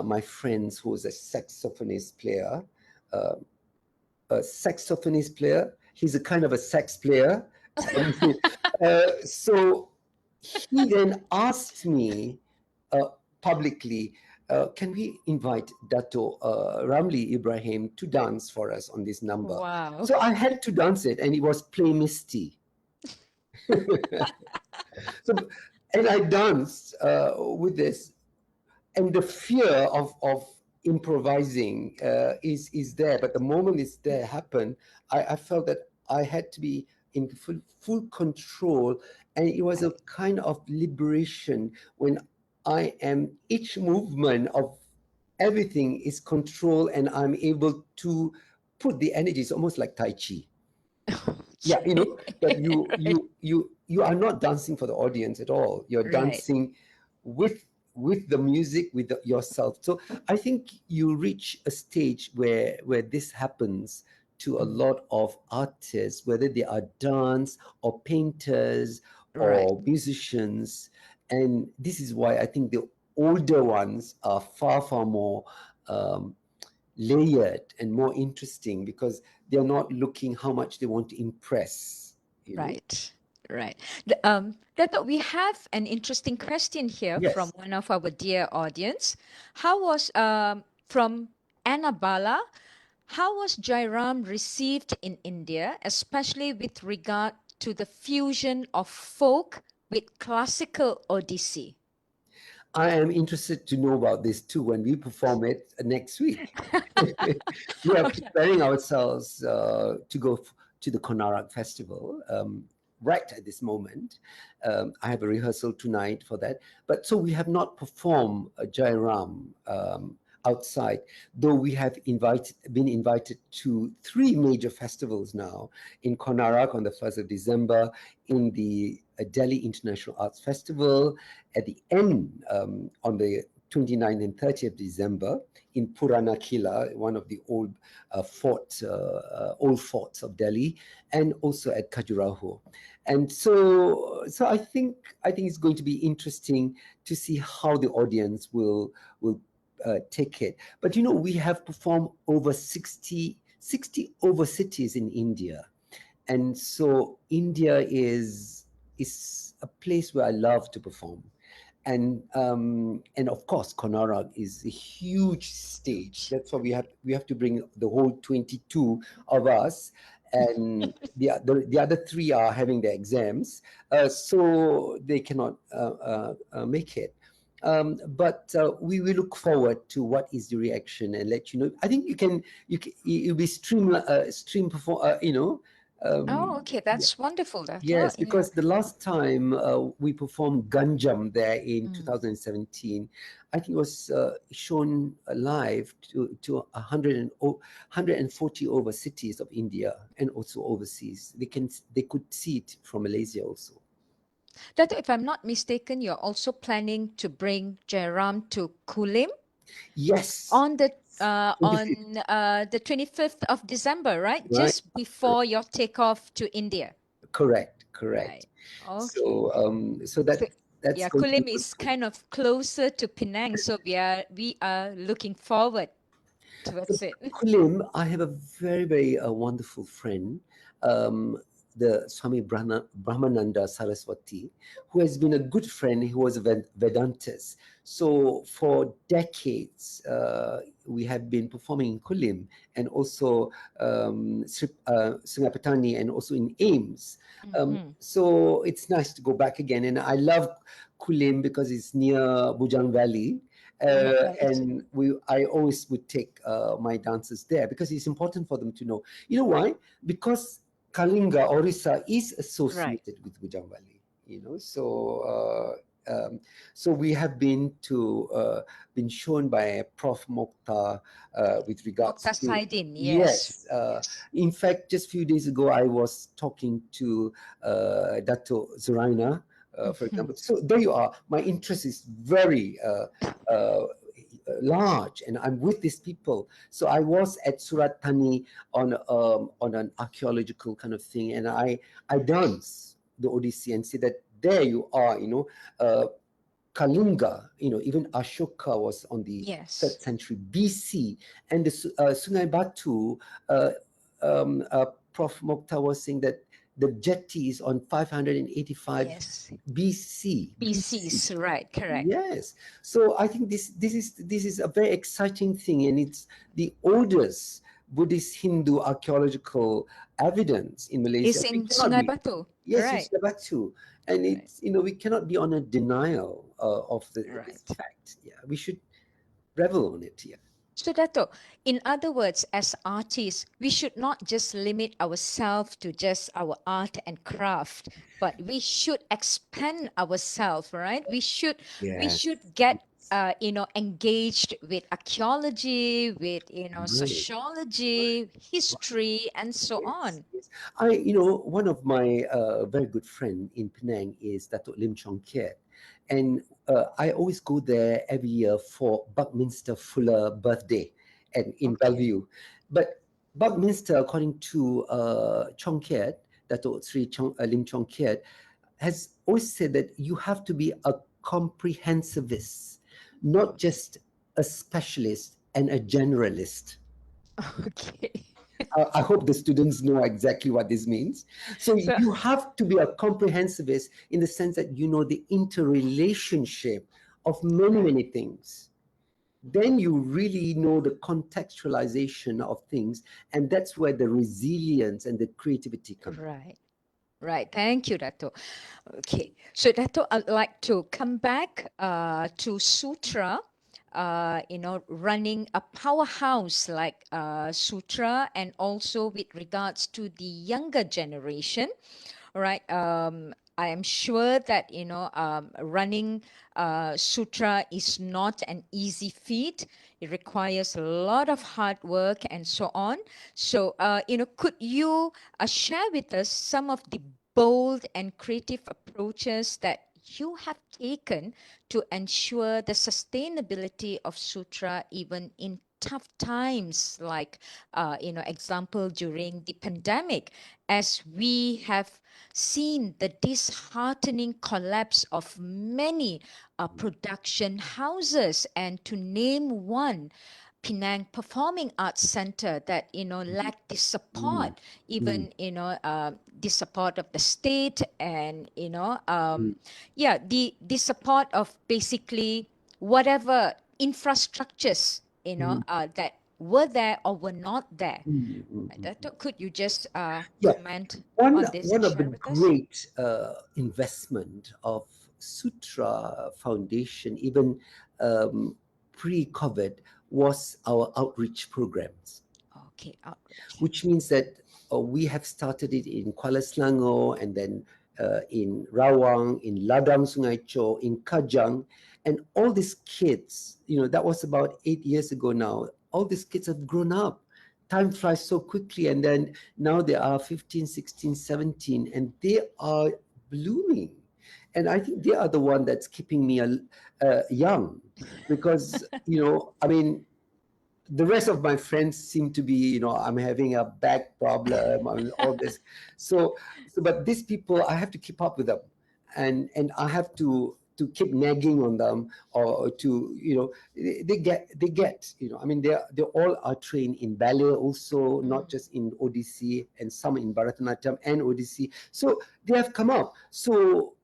my friend's who was uh, a saxophonist player. He's a kind of a sax player. So he then asked me publicly, can we invite Dato Ramli Ibrahim to dance for us on this number? Wow. So I had to dance it, and it was Play Misty. So, and I danced with this, and the fear of improvising is there, but the moment it's there happen, I felt that I had to be in full control, and it was a Right. kind of liberation when I am each movement of everything is controlled, and I'm able to put the energy. It's almost like Tai Chi. Yeah, you Okay. know that you Right. you you you are not dancing for the audience at all. You're Right. dancing with the music, with yourself. So I think you reach a stage where this happens to a Mm. lot of artists, whether they are dance or painters Right. or musicians. And this is why I think the older ones are far more um, layered and more interesting, because they're not looking how much they want to impress, you know. Right. Right. Dato', we have an interesting question here from Yes, one of our dear audience. How was from Annabala? How was Jairam received in India, especially with regard to the fusion of folk with classical Odyssey? I am interested to know about this too when we perform it next week. We are Okay. preparing ourselves to go to the Konarak Festival right at this moment. I have a rehearsal tonight for that. But so we have not performed Jai Ram outside, though we have been invited to three major festivals now: in Konarak on the 1st of December, in the Delhi International Arts Festival, at the end on the 29th and 30th December in Purana Kila, one of the old old forts of Delhi, and also at Khajuraho. And so I think it's going to be interesting to see how the audience will take it. But we have performed over 60 over cities in India, and so India is a place where I love to perform. And of course Konarak is a huge stage. Huge. That's why we have to bring the whole 22 of us, and the other three are having their exams, so they cannot make it. But we will look forward to what is the reaction and let you know. I think you'll be stream perform Oh, um, okay. That's wonderful, Dato'. yes, Yeah. because the last time we performed Ganjam there in Mm. 2017, I think it was shown live to 140 over cities of India and also overseas. They could see it from Malaysia also. Dato', if I'm not mistaken, you're also planning to bring Jairam to Kulim Yes, on the 25th, the 25th of December, right? right? Just before your takeoff to India. Correct, Right. correct. Okay. So So that's yeah, going to be Kulim good. is kind of closer to Penang, so we are looking forward So towards it. Kulim, I have a very wonderful friend, um, the Swami Brahmananda Saraswati, who has been a good friend. He was a Vedantist. So for decades, we have been performing in Kulim and also Sungapetani and also in Ames. Mhm. So it's nice to go back again. And I love Kulim because it's near Bujang Valley, Right. and I always would take my dancers there because it's important for them to know. You know why? Because Kalinga, Orissa, is Right. associated with Bujang Valley. So we have been shown by Prof. Mokhtar with regards Mokhtar to. Saidin, yes. Yes. Yes. In fact, just a few days ago, I was talking to Dato Zuraina, for Mhm. example. So there you are. My interest is very uh, large, and I'm with these people. So I was at Surat Thani on an archaeological kind of thing, and I dance the Odyssey and say that there you are, Kalinga, even Ashoka was on the Yes. 3rd century BC, and the Sungai Batu, Prof. Mokhtar was saying that the jetty is on 585 Yes. BC. BCs, right, correct. Yes. So I think this is a very exciting thing, and it's the oldest Buddhist Hindu archaeological evidence in Malaysia. It's We in cannot Sungai be. Batu, Yes, in right, Sulawesi, and right, it's we cannot be on a denial of this right. fact. Yeah, we should revel on it. Yeah. So, Dato, in other words, as artists, we should not just limit ourselves to just our art and craft, but we should expand ourselves, right? We Yes. should get engaged with archaeology, with Right. sociology, history, and so Yes, on. yes. One of my very good friend in Penang is Datuk Lim Chong Kiat, and I always go there every year for Buckminster Fuller birthday, and in Okay. Bellevue. But Buckminster, according to Chong Kiat, Datuk Lim Chong Kiat, has always said that you have to be a comprehensivist, not just a specialist and a generalist. Okay. I hope the students know exactly what this means. So So, you have to be a comprehensivist in the sense that you know the interrelationship of many, right, many things. Then you really know the contextualization of things, and that's where the resilience and the creativity come. right. Right. Thank you, Dato. Okay. So, Dato, I'd like to come back to Sutra, running a powerhouse like Sutra, and also with regards to the younger generation. All right. I am sure that, running Sutra is not an easy feat. It requires a lot of hard work and so on. So, could you share with us some of the bold and creative approaches that you have taken to ensure the sustainability of Sutra even in tough times, like, example during the pandemic, as we have seen the disheartening collapse of many production houses, and to name one, Penang Performing Arts Center, that lacked the Mm, support, mm, even the support of the state, and mm, the support of basically whatever infrastructures mm, that were there or were not there. mm, mm, Dato, mm. could you just Yeah, comment one on this and one of the share with us? great investment of Sutra Foundation, even pre-COVID, was our outreach programs, Okay, outreach. which means that we have started it in Kuala Selangor, and then in Rawang, in Ladang Sungai Cho, in Kajang, and all these kids, that was about 8 years ago now. All these kids have grown up. Time flies so quickly, and then now they are 15, 16, 17, and they are blooming. And I think they are the one that's keeping me young, because I mean, the rest of my friends seem to be, I'm having a back problem, I mean, all this. So but these people, I have to keep up with them, and I have to keep nagging on them, or to, they get, I mean, they all are trained in ballet also, not just in ODC, and some in Bharatanatyam and ODC. So they have come up. So,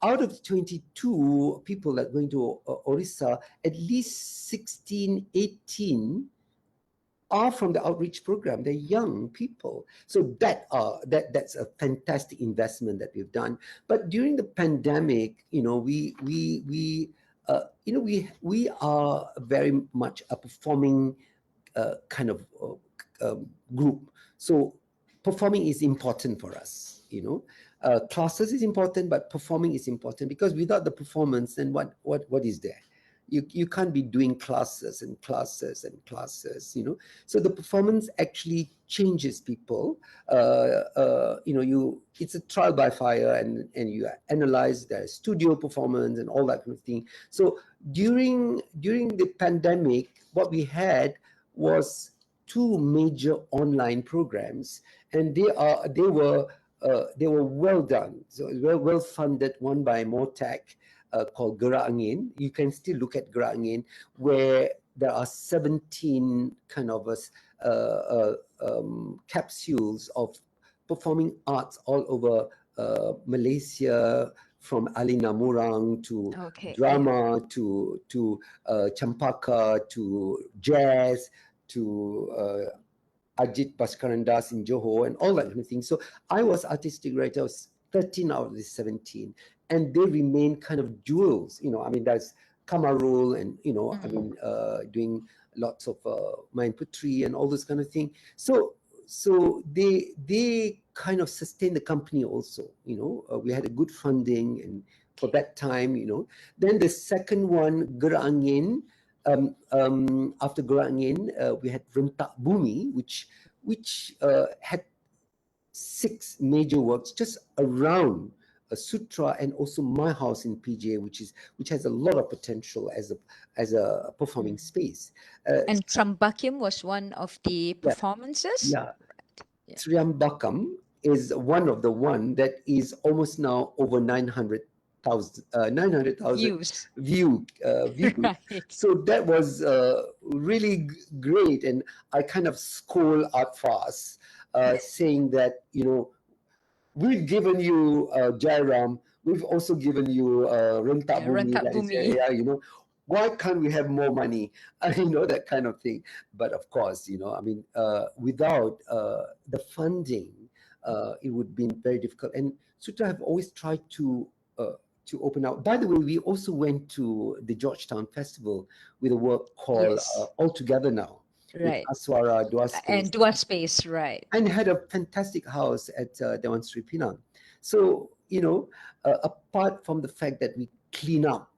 out of 22 people that are going to Orissa, at least 16, 18 are from the outreach program. They're young people. So that's a fantastic investment that we've done. But during the pandemic, we are very much a performing kind of group. So performing is important for us. Classes is important, but performing is important, because without the performance, then what is there? You can't be doing classes and classes and classes. So the performance actually changes people. It's a trial by fire, and you analyze their studio performance and all that kind of thing. So during the pandemic, what we had was two major online programs, and they were well done. So well funded, one by Motec, called Gerak Angin. You can still look at Gerak Angin, where there are 17 kind of capsules of performing arts all over Malaysia, from Ali Namurang to Okay, yeah. drama to Champaka to jazz to Ajit Bhaskarandas in Johor and all that kind of thing. So I was artistic director. I was 13 out of the 17, and they remain kind of jewels. I mean, that's Kamarul and, doing lots of Main Putri and all this kind of thing. So they kind of sustain the company also. We had a good funding and for that time. Then the second one, Gerangin, after Gerangin, we had Rentak Bumi, which had 6 major works just around Sutra and also my house in PJ, which has a lot of potential as a performing space. And Trambakim was one of the Yeah, performances. yeah. Yeah. Triambakam is one of the one that is almost now over 900,000 Views. views. Right. So that was really great, and I kind of scold Art Fast, saying that we've given you Jairam, we've also given you Rentak Yeah, Bumi, Rentak that is Bumi. why can't we have more money? That kind of thing. But of course, I mean, without the funding, it would be very difficult. And Sutra have always tried to open out. By the way, we also went to the Georgetown Festival with a work called Yes. All Together Now with Right. Aswara Dua Space, And Dua Space, right. and had a fantastic house at Dewan Sri Penang. So, apart from the fact that we clean up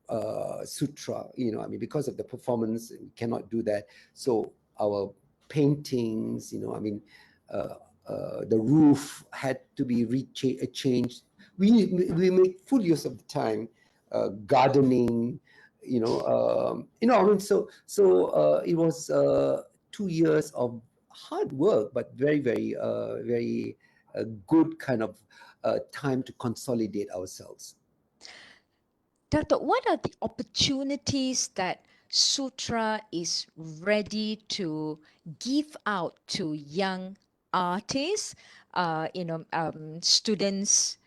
Sutra, I mean, because of the performance, we cannot do that. So our paintings, I mean, the roof had to be changed. We make full use of the time, gardening, I mean, so it was 2 years of hard work, but very, very, very good kind of time to consolidate ourselves. Doctor, what are the opportunities that Sutra is ready to give out to young artists, students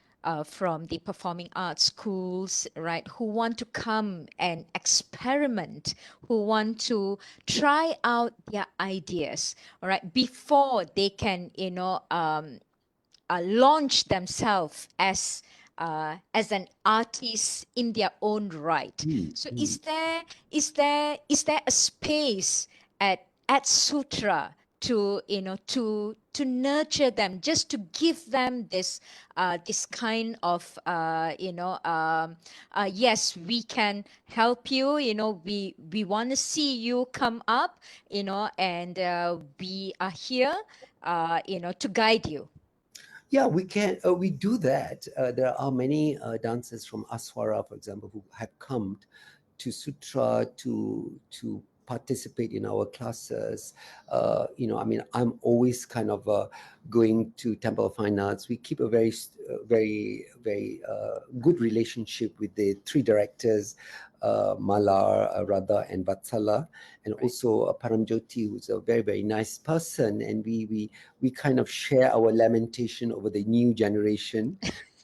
from the performing arts schools, right, who want to come and experiment, who want to try out their ideas, all right, before they can, launch themselves as an artist in their own right. So is there a space at Sutra to to nurture them, just to give them this kind of yes, we can help you, we want to see you come up, and we are here to guide you. Yeah, we can. We do that. There are many dancers from Aswara, for example, who have come to Sutra to participate in our classes. I mean, I'm always kind of going to Temple of Fine Arts. We keep a very, very good relationship with the 3 directors, Malar, Radha, and Vatsala, and also Paramjoti, who's a very, very nice person. And we kind of share our lamentation over the new generation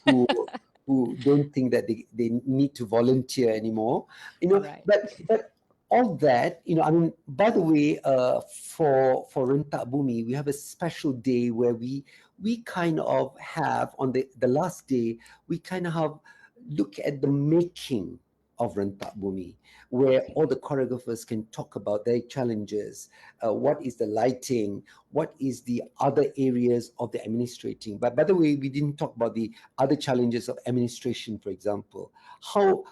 who don't think that they need to volunteer anymore. Right. But all that, I mean, by the way, for Rentak Bumi, we have a special day where we kind of have, on the last day, we kind of have look at the making of Rentak Bumi, where all the choreographers can talk about their challenges, what is the lighting, what is the other areas of the administrating. But by the way, we didn't talk about the other challenges of administration, for example. How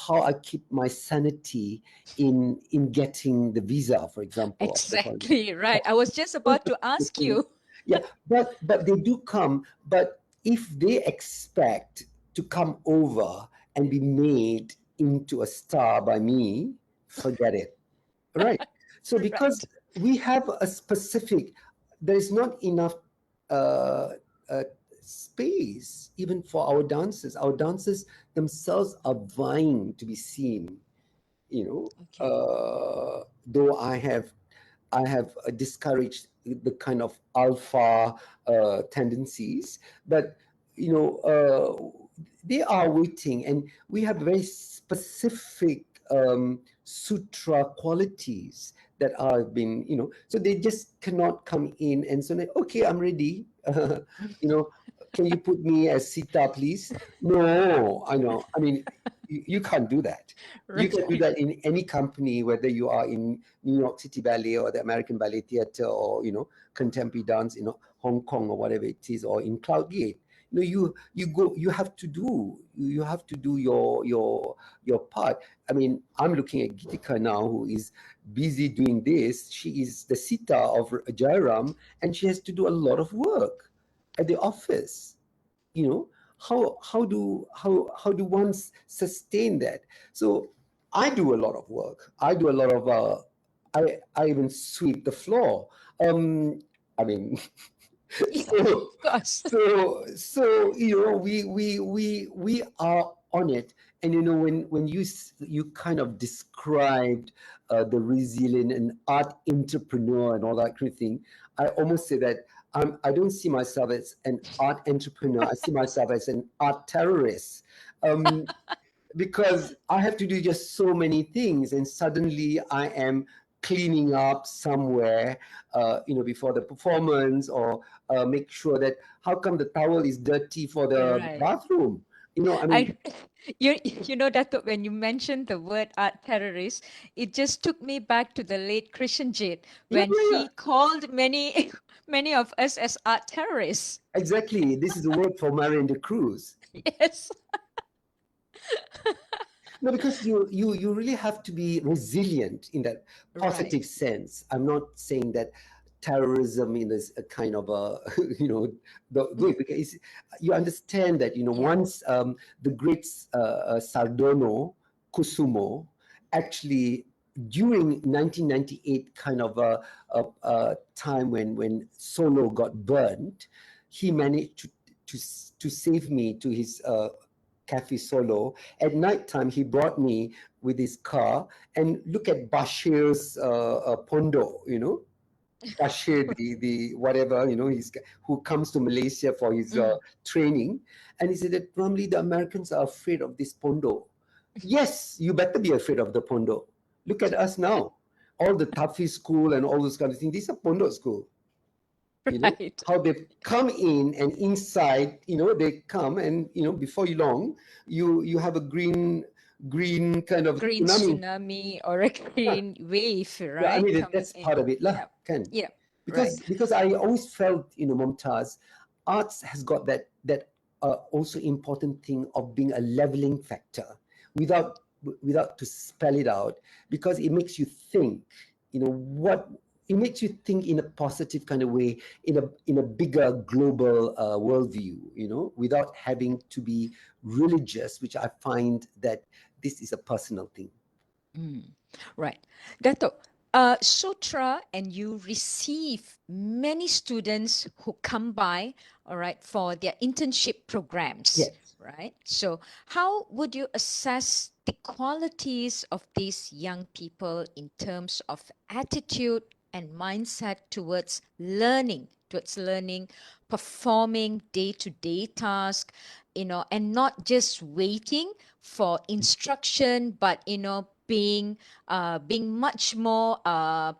I keep my sanity in getting the visa, for example. Exactly, right. I was just about to ask you. Yeah, but they do come. But if they expect to come over and be made into a star by me, forget it. Right. So because Right. we have a specific, there is not enough uh, uh, space even for our dancers. Our dancers themselves are vying to be seen. Okay. Though I have discouraged the kind of alpha tendencies, but they are waiting, and we have very specific sutra qualities that are been, so they just cannot come in and say, okay, I'm ready. you know, can you put me as Sita, please? No, I know. I mean, you can't do that. You can do Right. that in any company, whether you are in New York City Ballet or the American Ballet Theatre, or contemporary dance in Hong Kong or whatever it is, or in Cloudgate. You have to do your part. I mean, I'm looking at Gitika now, who is busy doing this. She is the Sita of Jairam, and she has to do a lot of work at the office. How do one sustain that? So I do a lot of work. I do a lot of I even sweep the floor. I mean, Yeah, so of course. we are on it. And when you kind of described the resilient and art entrepreneur and all that kind of thing, I almost say that I don't see myself as an art entrepreneur. I see myself as an art terrorist. um, because I have to do just so many things, and suddenly I am cleaning up somewhere, before the performance, or make sure that how come the towel is dirty for the Right. bathroom. I mean, I you know that when you mentioned the word art terrorist, it just took me back to the late Christian Jade yeah, when yeah, yeah, he called many many of us as art terrorists. exactly. This is a word for Marion de Cruz. Yes. No, because you really have to be resilient in that Right. positive sense. I'm not saying that terrorism is a kind of a the because you understand that Yeah. once the great Sardono Kusumo actually during 1998 kind of a time when Solo got burned, he managed to save me to his Cafe Solo. At nighttime, he brought me with his car, and look at Bashir's Pondo, Bashir, the whatever, who comes to Malaysia for his Mm. training. And he said that normally the Americans are afraid of this Pondo. Yes, you better be afraid of the Pondo. Look at us now. All the Tafi school and all those kind of things, these are Pondo school. Right. How they've come in, and inside, they come, and before you long, you have a green kind of Green tsunami. tsunami or a Yeah, green wave, yeah, I right? mean Coming that's in. part of it lah, Yeah. can. Yeah. Right. Because I always felt, Mumtaz, arts has got that also important thing of being a leveling factor, without without to spell it out, because it makes you think, what it makes you think in a positive kind of way, in a bigger global worldview, without having to be religious, which I find that this is a personal thing. Mm, right. Dato, Sutra, and you receive many students who come by, all right, for their internship programs, Yes. right? So, how would you assess the qualities of these young people in terms of attitude and mindset towards learning, performing day-to-day tasks, and not just waiting for instruction, but being much more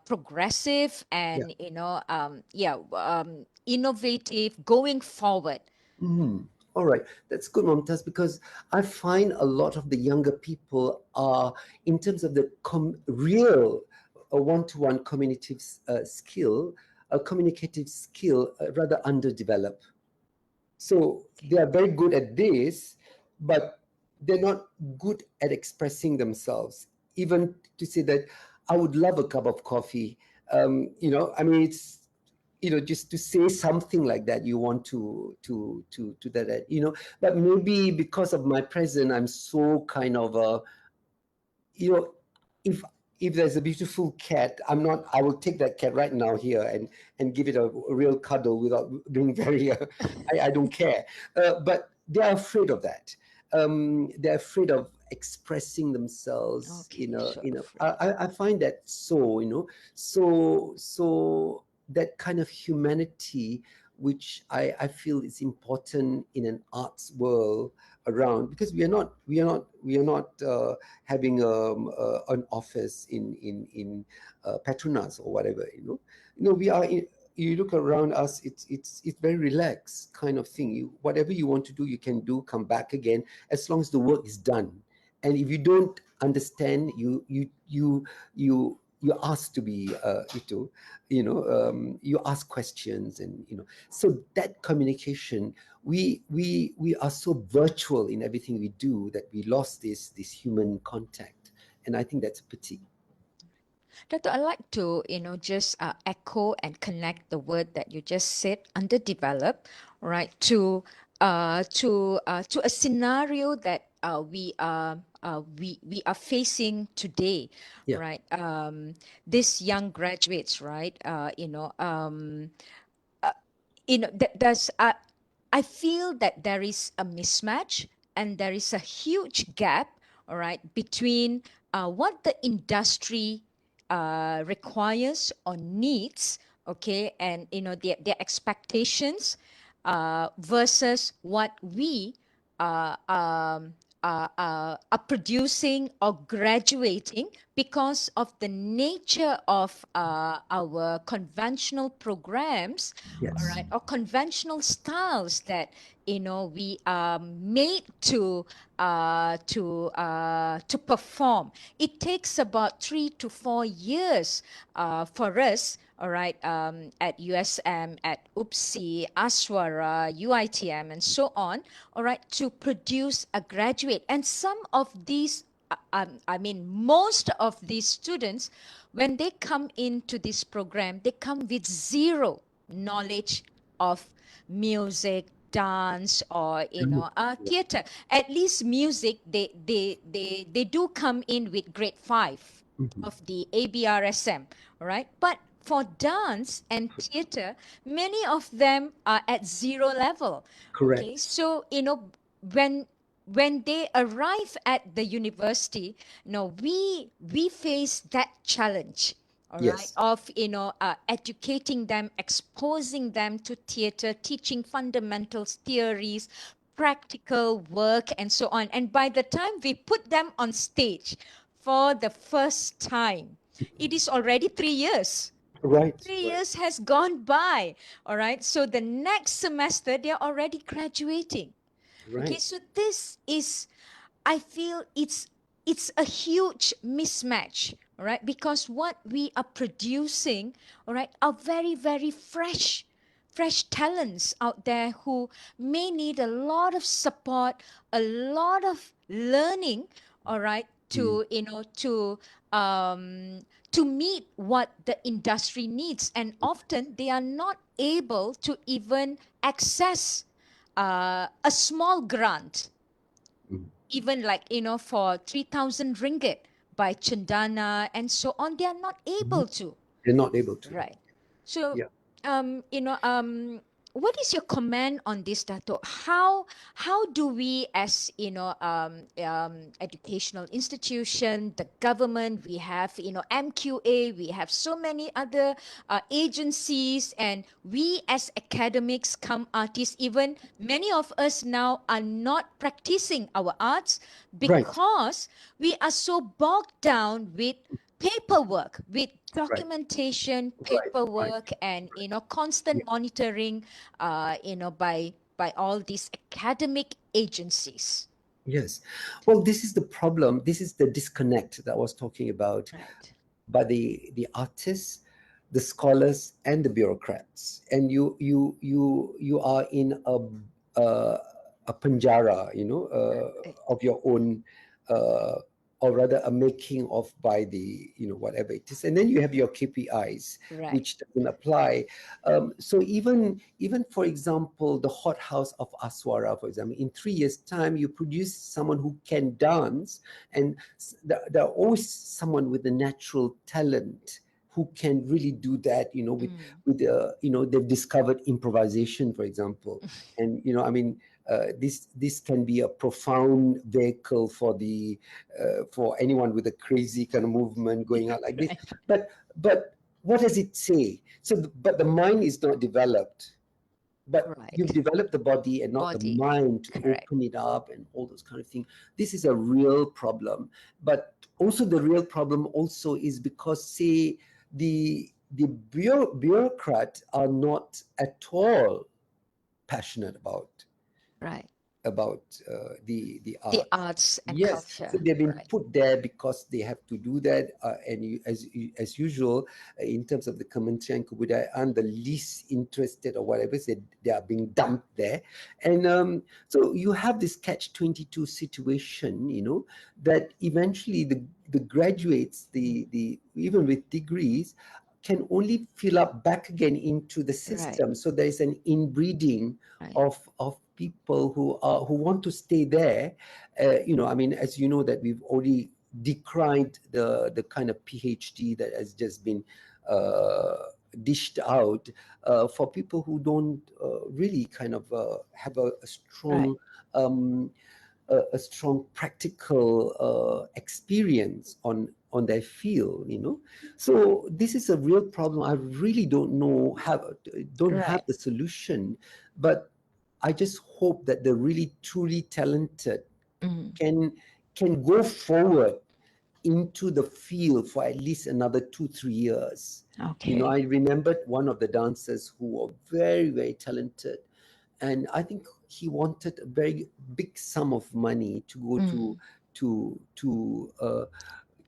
progressive Yeah. and innovative going forward. Mhm. All right, that's good, Momtaz, because I find a lot of the younger people are, in terms of the real one-to-one communicative skill, rather underdeveloped. So they Okay. are very good at this, but they're not good at expressing themselves. Even to say that I would love a cup of coffee. I mean, it's just to say something like that, you want to that, but maybe because of my present, I'm so kind of you know if there's a beautiful cat, I will take that cat right now here, and give it a real cuddle without being very I don't care, but they're afraid of that. They're afraid of expressing themselves Okay, so I, afraid. I find that so so that kind of humanity, which I feel is important in an arts world around, because we are not having an office in Petronas or whatever, we are in, you look around us, it's very relaxed kind of thing. Whatever you want to do, you can do, come back again, as long as the work is done. And if you don't understand, you ask to be you ask questions, and so that communication, we are so virtual in everything we do, that we lost this human contact, and I think that's a pity. Dato, I'd like to, just echo and connect the word that you just said, underdeveloped, right, to a scenario that we are facing today, Yeah. right? These young graduates, right? There's I feel that there is a mismatch and there is a huge gap, all right, between what the industry requires or needs, okay, and their expectations versus what we uh, um, are producing or graduating, because of the nature of our conventional programs, all Yes. right, or conventional styles that we are made to perform. It takes about 3 to 4 years for us, all right, at USM, at UPSI, Aswara, UITM, and so on, all right, to produce a graduate. And some of these, I mean, most of these students, when they come into this program, they come with zero knowledge of music, dance, or Mm. theater. At least music, they do come in with grade 5 Mhm. of the ABRSM, right? But for dance and theater, many of them are at zero level. Okay, Correct. so when when they arrive at the university, we face that challenge, all right, Yes. of educating them, exposing them to theater, teaching fundamentals, theories, practical work, and so on. And by the time we put them on stage for the first time, it is already 3 years. Right. Three Right. years has gone by. All right. So the next semester, they're already graduating. Okay. Right. So this is, I feel it's a huge mismatch. All right. Because what we are producing, all right, are very, very fresh talents out there who may need a lot of support, a lot of learning, all right, Mm. to meet what the industry needs. And often they are not able to even access a small grant, Mm. even like for 3,000 ringgit by Chandana and so on. They are not Mhm. able to. They're not able to. Right. So, Yeah. um, you know, um, what is your comment on this, Dato? How do we, as educational institution, the government, we have MQA, we have so many other agencies, and we as academics, come artists, even many of us now are not practicing our arts Right. because we are so bogged down with paperwork, with Right. documentation, Right. Right. paperwork, and constant Yeah. monitoring, by all these academic agencies. Yes. Well, this is the problem. This is the disconnect that I was talking about, Right. by the artists, the scholars, and the bureaucrats. And you are in a panjara, of your own, uh, or rather a making of, by the, whatever it is. And then you have your KPIs, Right. which doesn't apply. So even for example, the hot house of Aswara, for example, in 3 years' time, you produce someone who can dance, and there are always someone with a natural talent who can really do that, Mm. they've discovered improvisation, for example. And I mean, this can be a profound vehicle for anyone with a crazy kind of movement going out like this. Right. But what does it say? So, but the mind is not developed. But you've Right. developed the body and not the Body. mind to Correct. open it up and all those kind of things. This is a real problem. But also the real problem also is because, say, the bureaucrats are not at all passionate Right. the The art. arts and Yes, so culture. they've been Right. put there because they have to do that, and as usual, in terms of the Kementerian Kebudayaan, the least interested or whatever, they are being dumped there, and so you have this catch-22 situation, that eventually the graduates, the even with degrees, can only fill up back again into the Right. system. So there is an inbreeding Right. of people who want to stay there. I mean, as you know, that we've already decried the kind of PhD that has just been dished out for people who don't really kind of have a Right. strong a strong practical experience on their field. So this is a real problem. I really don't have Right. the solution, but I just hope that the really truly talented Mm. can go forward into the field for at least another 2-3 years. Okay. I remembered one of the dancers who were very, very talented, and I think he wanted a very big sum of money to go Mm. to to uh,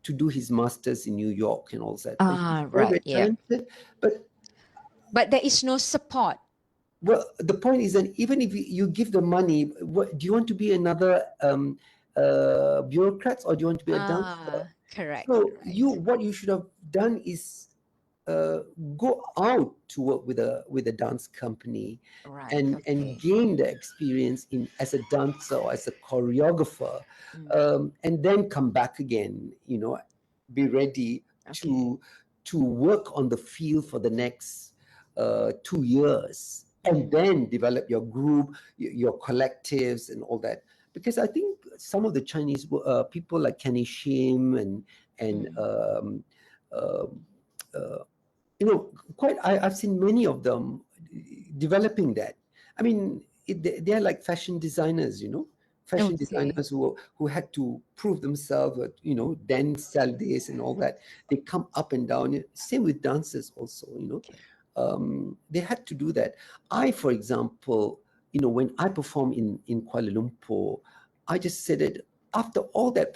to do his masters in New York and all that. And he's Ah, very, right. very Yeah. talented, but But there is no support. well, the point is that even if you give the money, do you want to be another bureaucrat, or do you want to be a dancer? Ah, correct. So Right. what you should have done is go out to work with a dance company Right. and Okay. gain the experience in as a dancer or as a choreographer, Mm. and then come back again. Be ready Okay. to work on the field for the next 2 years, and Mm. then develop your group, your collectives, and all that. Because I think some of the Chinese people like Kenny Shim and Mm. um, uh, quite. I've seen many of them developing that. I mean, they're like fashion designers, fashion Okay. designers who had to prove themselves, then sell this and all that. They come up and down. Same with dancers also, Okay. they had to do that. I, for example, when I perform in Kuala Lumpur, I just said it. After all that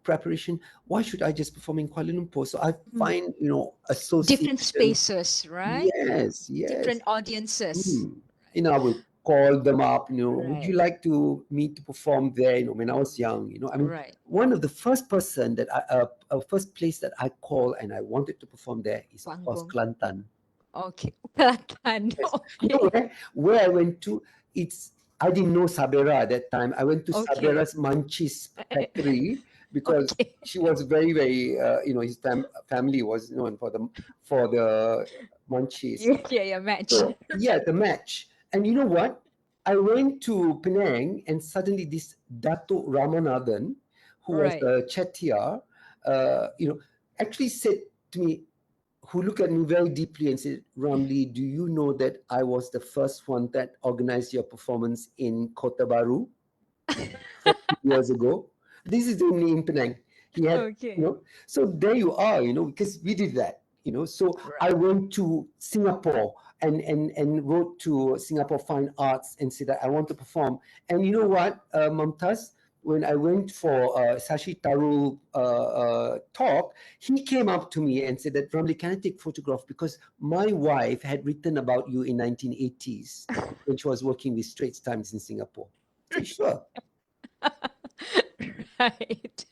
preparation, why should I just perform in Kuala Lumpur? So I Mm. find, Different association. spaces, right? Yes, yes. Different audiences. Mm. I will call them up, would you Right. like me to perform there? When I was young, I mean, Right. one of the first person that first place that I called and I wanted to perform there is, of course, Panggung. Kelantan. Okay. Kelantan. Yes. You know Okay. where I went to? I didn't know Sabera at that time. I went to Okay. Sabera's Manchis factory because Okay. she was very, very, his family was known for the Manchis. Yeah, yeah, yeah, match. So yeah, the match. And you know what? I went to Penang, and suddenly this Dato Ramanathan, who was Right. a Chettiar, actually said to me, who looked at me very deeply and said, Ramli, do you know that I was the first one that organized your performance in Kota Baru 40 years ago? This is in Penang. He had, Okay. so there you are, because we did that, So I Right. went to Singapore and wrote to Singapore Fine Arts and said that I want to perform. And you know what, Mumtaz? When I went for Sashi Tarul talk, he came up to me and said that, Ramli, can I take photograph? Because my wife had written about you in 1980s when she was working with Straits Times in Singapore. I said, sure. Right.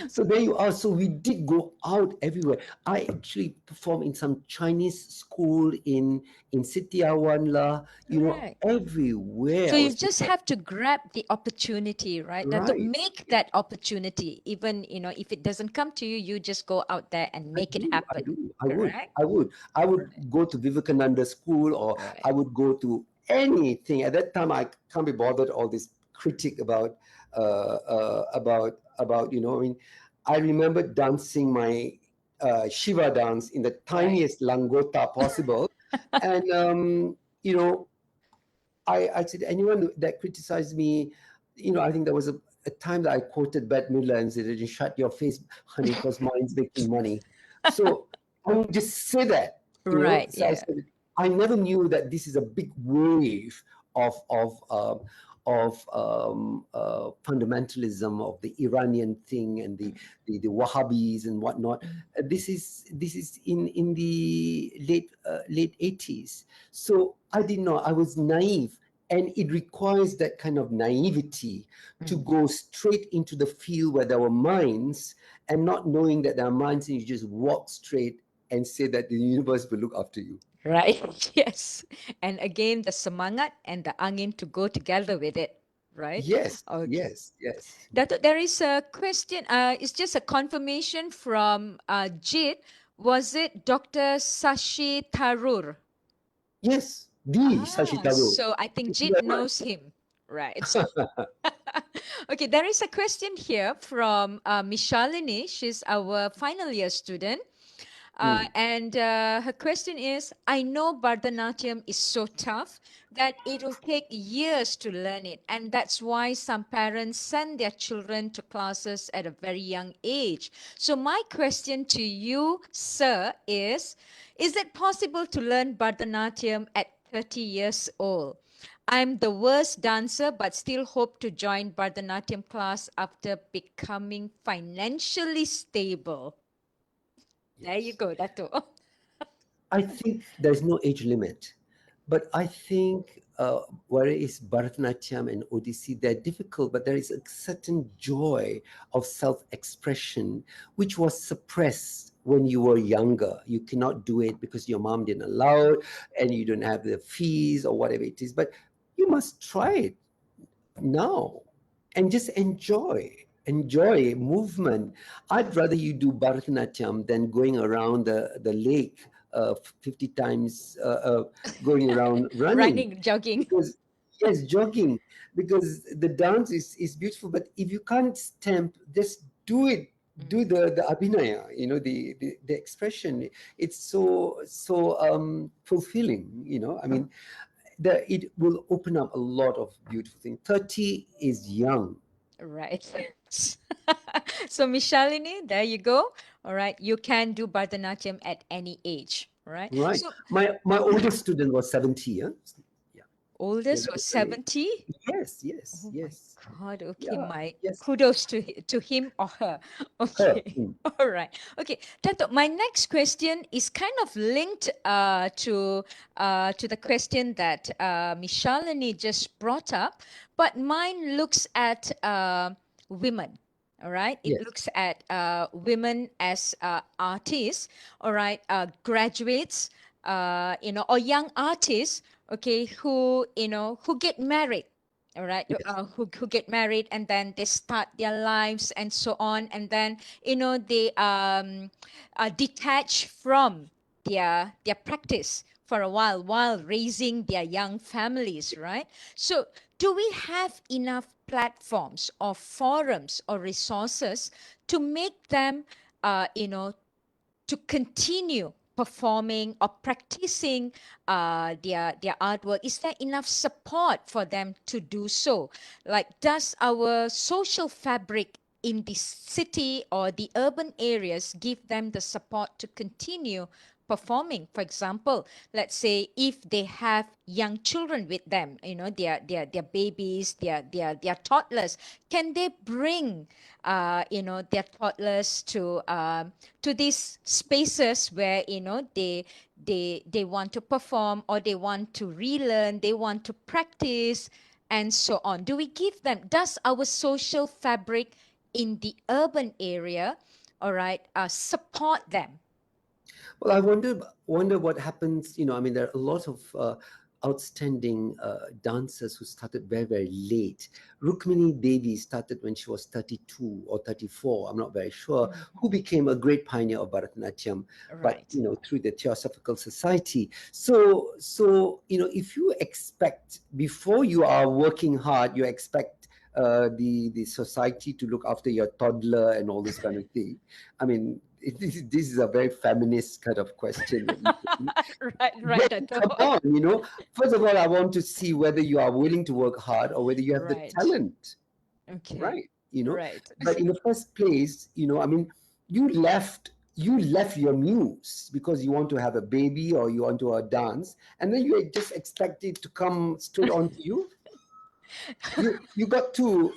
So there you are. So we did go out everywhere. I actually performed in some Chinese school in Sitiawan, Right. everywhere. So I you was just have to grab the opportunity, right? That to right. make that opportunity, even if it doesn't come to you, you just go out there and I make it do, I happen. do, Correct? I would Right. go to Vivekananda school, or Right. I would go to anything. At that time, I can't be bothered all this critic about I mean, I remember dancing my Shiva dance in the Right. tiniest langota possible. And, I said, anyone that criticized me, I think there was a time that I quoted Bette Midler and said, shut your face, honey, because mine's making money. So I would just say that, Right. So I Yeah. said, I never knew that this is a big wave of fundamentalism of the Iranian thing and the Wahhabis and whatnot. Mm. This is in the late 80s. So I didn't know. I was naive, and it requires that kind of naivety to Mm. go straight into the field where there were mines, and not knowing that there are mines, and you just walk straight and say that the universe will look after you. Right. Yes. And again, the semangat and the angin to go together with it. Right. Yes, Okay. yes, yes, Dato, there is a question. It's just a confirmation from Jit. Was it Dr. Sashi Tharoor? yes. The Shashi Ah, Tharoor. so I think Thank you Jit very knows him. Right. So okay, there is a question here from Mishalini. She's our final year student. much. And her question is, I know Bharatanatyam is so tough that it will take years to learn it. And that's why some parents send their children to classes at a very young age. So my question to you, sir, is it possible to learn Bharatanatyam at 30 years old? I'm the worst dancer, but still hope to join Bharatanatyam class after becoming financially stable. There you Yes. go, Dato. I think there's no age limit, but I think where is Bharatanatyam and Odissi, they're difficult, but there is a certain joy of self-expression which was suppressed when you were younger. You cannot do it because your mom didn't allow it, and you don't have the fees or whatever it is. But you must try it now and just enjoy movement. I'd rather you do Bharatanatyam than going around the lake 50 times, going around running, Running, jogging. because yes, jogging, because the dance is beautiful, but if you can't stamp, just do it. Do Mm. the abhinaya, the expression. It's so fulfilling. I mean, it will open up a lot of beautiful things. 30 is young. Right. So, Mishalini, there you go. All right. You can do Bharatanatyam at any age. All right. Right. So, My oldest student was 70. Yeah, yeah, yeah, oldest that was was very. 70. Yes, yes, Oh my yes. God. Okay, Yeah, my yes. kudos to him or her. Her. Okay. All right. Okay. Tato, my next question is kind of linked to the question that Mishalini just brought up, but mine looks at women. All right. It Yes, looks at women as artists. All right. Graduates, or young artists. Okay, who get married, all right, yes, who get married and then they start their lives and so on, and then they detach from their practice for a while raising their young families, right? So do we have enough platforms or forums or resources to make them uh, you know to continue performing or practicing their artwork? Is there enough support for them to do so? Like, does our social fabric in the city or the urban areas give them the support to continue performing? For example, let's say if they have young children with them, their babies, their toddlers, can they bring their toddlers to these spaces where they want to perform, or they want to relearn, they want to practice, and so on? Do we give them, does our social fabric in the urban area, all right, support them? well, I wonder what happens. I mean, there are a lot of outstanding dancers who started very, very late. Rukmini Devi started when she was 32 or 34. I'm not very sure. Who Mhm. became a great pioneer of Bharatanatyam, but Right. through the Theosophical Society. So if you expect, before you are working hard, you expect the society to look after your toddler and all this kind of thing. I mean, this is a very feminist kind of question. Right, Yes, Dato'. come on, First of all, I want to see whether you are willing to work hard or whether you have the Right. talent, Okay. right? Right. But in the first place, I mean, you left your muse because you want to have a baby or you want to dance, and then you just expect it to come straight onto you. You got to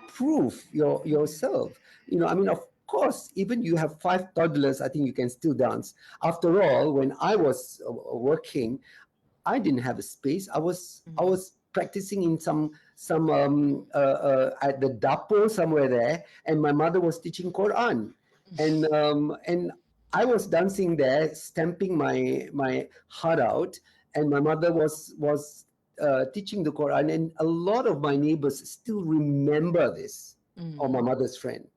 prove yourself. I mean, of course, even you have 5 toddlers, I think you can still dance. After all, when I was working, I didn't have a space. I was practicing in some at the dapo somewhere there, and my mother was teaching Quran, and I was dancing there, stamping my heart out, and my mother was teaching the Quran, and a lot of my neighbors still remember this, or my mother's friend.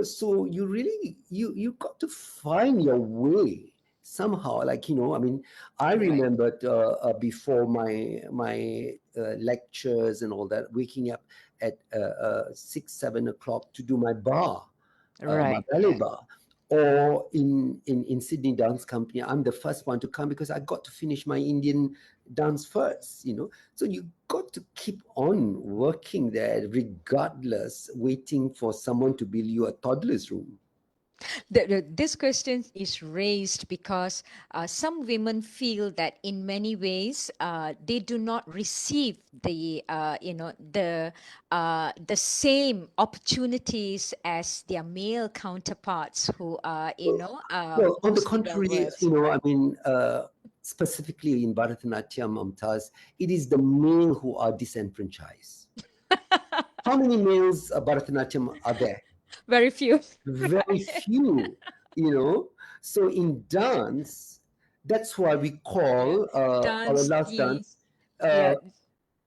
So you really you got to find your way somehow, I mean, I Right. remembered before my lectures and all that, waking up at 6, 7 o'clock to do my bar, my Right. ballet Yeah. bar. Or in Sydney Dance Company, I'm the first one to come because I got to finish my Indian dance first. So you got to keep on working there regardless, waiting for someone to build you a toddler's room. This question is raised because some women feel that in many ways they do not receive the same opportunities as their male counterparts who are Well, on the mostly well contrary, versed, I right? mean, specifically in Bharatanatyam, Mumtaz, it is the male who are disenfranchised. How many males Bharatanatyam are there? Very few. Very few, you know. So in dance, that's why we Yeah. call our Dance last the dance. Uh,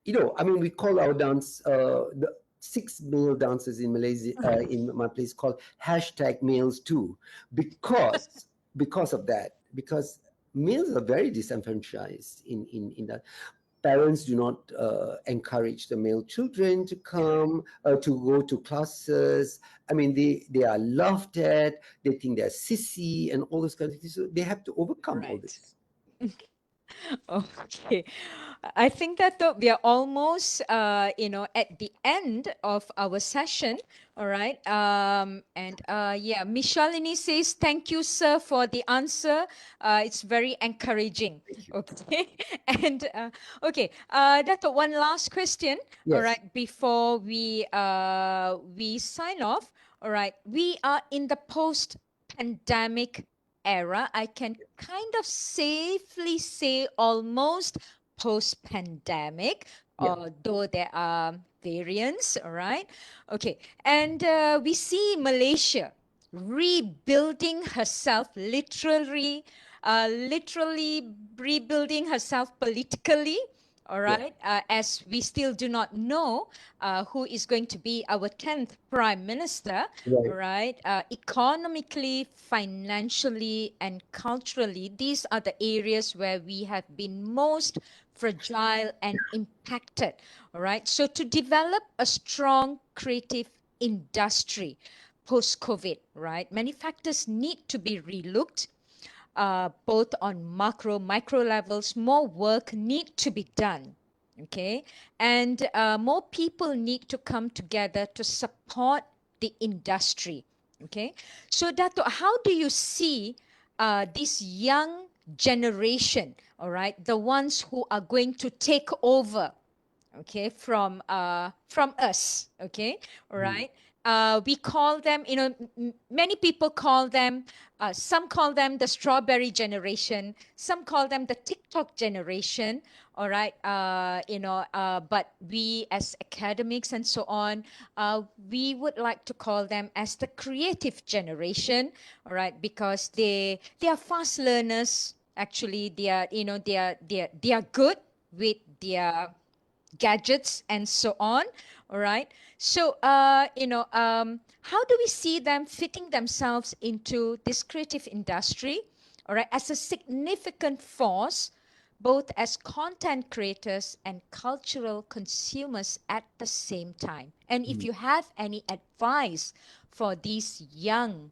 yeah. I mean, we call our dance the 6 male dancers in Malaysia, in my place, called hashtag males too, because of that. Because males are very disenfranchised in that. Parents do not encourage the male children to come to go to classes. I mean, they are laughed at. They think they're sissy and all those kinds of things. So they have to overcome all Right. this. Okay. I think that we are almost, at the end of our session. All right. And yeah, Michalini says, thank you, sir, for the answer. It's very encouraging. Thank you. Okay. And okay, Dato', one last question. All Yes. right. Before we sign off. All right. We are in the post-pandemic era. I can kind of safely say almost post-pandemic, Yeah. although there are variants, all right? Okay, and we see Malaysia rebuilding herself literally rebuilding herself politically, all Yeah. right, as we still do not know who is going to be our 10th prime minister, all Right. right, economically, financially, and culturally, these are the areas where we have been most fragile and impacted, all right. So to develop a strong creative industry post COVID, right, many factors need to be relooked, both on macro, micro levels. More work need to be done. Okay, and more people need to come together to support the industry. Okay, so Dato, how do you see this young generation? All right, the ones who are going to take over, okay, from us, okay, all Mm. right. We call them, many people call them, some call them the strawberry generation, some call them the TikTok generation, all right. But we as academics and so on, we would like to call them as the creative generation, all right, because they are fast learners. Actually, they are good with their gadgets and so on, all right. So how do we see them fitting themselves into this creative industry, all right, as a significant force, both as content creators and cultural consumers at the same time? And if Mm. you have any advice for these young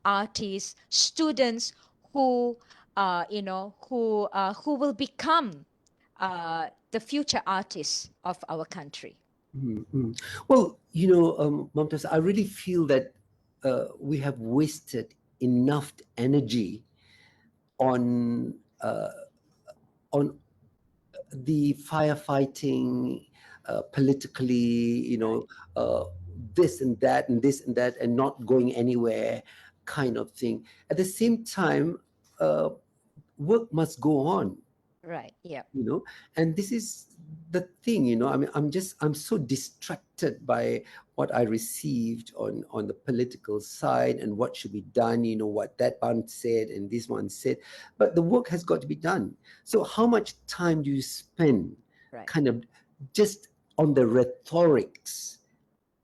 artists, students who, who will become the future artists of our country. Mm-hmm. Well, Mumtaz, I really feel that we have wasted enough energy on uh, on the firefighting, politically, Right. this and that and this and that, and not going anywhere, kind of thing. At the same time, uh, work must go on. Right. Yeah. you know and this is the thing. I mean, I'm so distracted by what I received on the political side, and what should be done, what that one said and this one said. But the work has got to be done. So how much time do you spend Right. kind of just on the rhetorics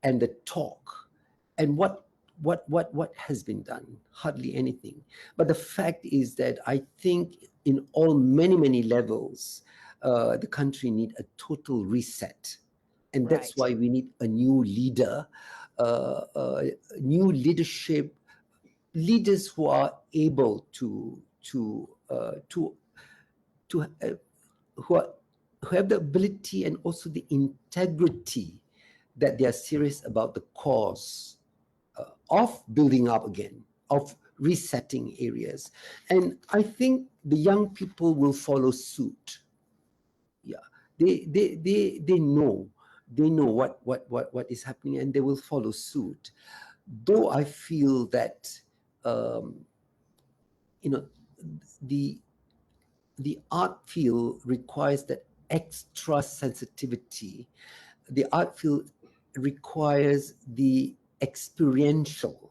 and the talk, and what has been done? Hardly anything. But the fact is that I think in all many levels, the country need a total reset, and that's Right. why we need a new leader, uh, uh, new leadership, leaders who are able to who are who have the ability and also the integrity, that they are serious about the cause, of building up again, of resetting areas. And I think the young people will follow suit. Yeah, they know what is happening, and they will follow suit. Though I feel that, um, you know the the art field requires that extra sensitivity. The art field requires the experiential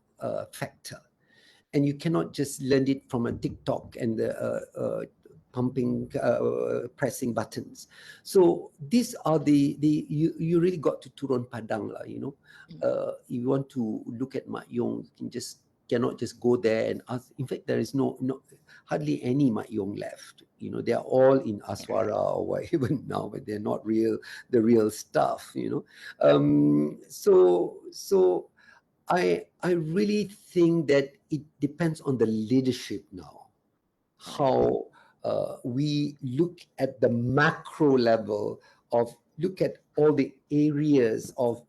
factor, and you cannot just learn it from a TikTok and the pumping, pressing buttons. So these are you really got to turun padang lah. If you want to look at Mak Yong, you cannot just go there and ask. In fact, there is no hardly any Mak Yong left. They are all in Right. Aswara or whatever now, but they're not the real stuff. So I really think that it depends on the leadership now, Right. how we look at the macro level, look at all the areas of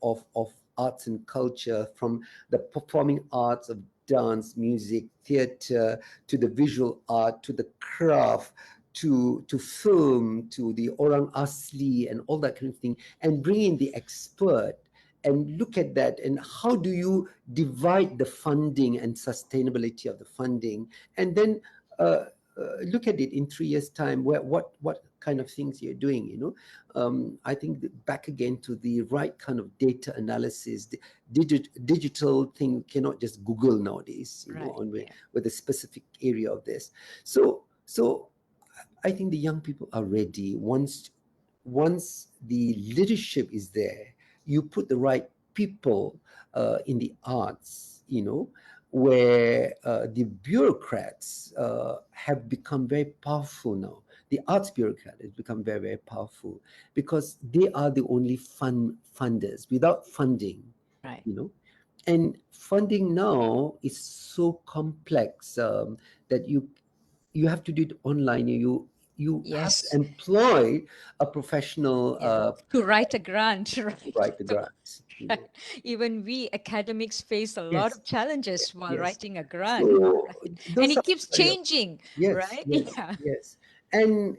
arts and culture, from the performing arts of dance, music, theater, to the visual art, to the craft, to film, to the orang asli and all that kind of thing, and bring in the expert and look at that, and how do you divide the funding and sustainability of the funding, and then uh, look at it in 3 years' time, what kind of things you're doing. I think back again to the right kind of data analysis. The digital thing cannot just Google nowadays, Right. on Yeah. with a specific area of this. So I think the young people are ready. Once the leadership is there, you put the right people in the arts, where the bureaucrats have become very powerful now. The arts bureaucrat has become very, very powerful, because they are the only funders. Without funding, Right. you know, and funding now is so complex, that you have to do it online. You have to Yes. employ a professional Yeah. To write a grant, right? write the So, grants. right. Even we academics face a lot Yes, of challenges while yes. writing a grant, So right? And those it are, keeps changing, yes, right? yes, Yeah. yes. And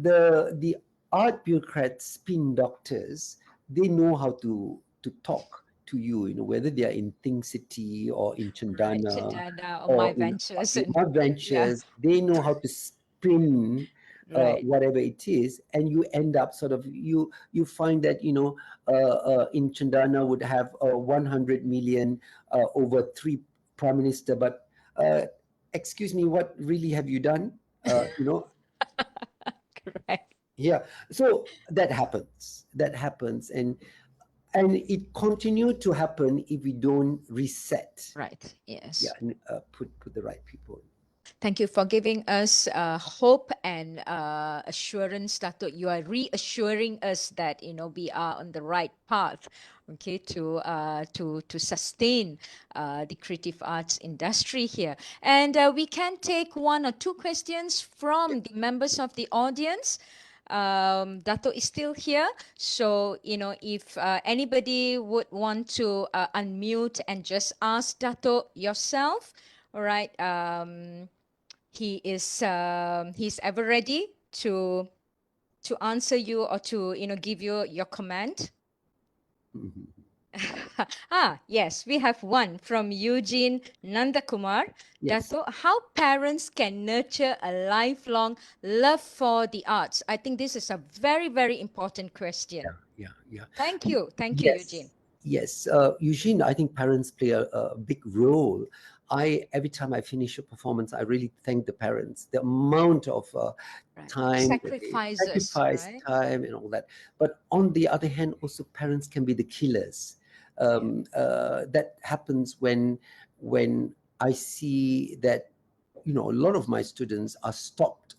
the art bureaucrats, spin doctors, they know how to talk to you. Whether they are in Think City or in Right. Chandana Chandana or my or in ventures and Art yeah. Ventures, they know how to spin Right. whatever it is, and you end up sort of, you find that, in Chandana would have 100 million over three prime minister, but uh, excuse me, what really have you done? You know, Right. yeah. So that happens, and it continue to happen if we don't reset. Right. Yeah, Yes. and put the right people in. Thank you for giving us hope and assurance, Dato. You are reassuring us that we are on the right path, okay, to sustain the creative arts industry here. And we can take one or two questions from the members of the audience. Dato is still here, so if anybody would want to unmute and just ask Dato yourself, all right. He's ever ready to answer you or to give you your comment. Mhm. Yes, we have one from Eugene Nandakumar. Yes. Dato, how parents can nurture a lifelong love for the arts? I think this is a very, very important question. Yeah. Thank Y- you. Thank you, Eugene. Yes, yes. Eugene, I think parents play a big role. Every time I finish a performance, I really thank the parents. The amount of Right. time that they Sacrifices, sacrifice, right? time and all that. But on the other hand, also parents can be the killers. Yeah. That happens when I see that a lot of my students are stopped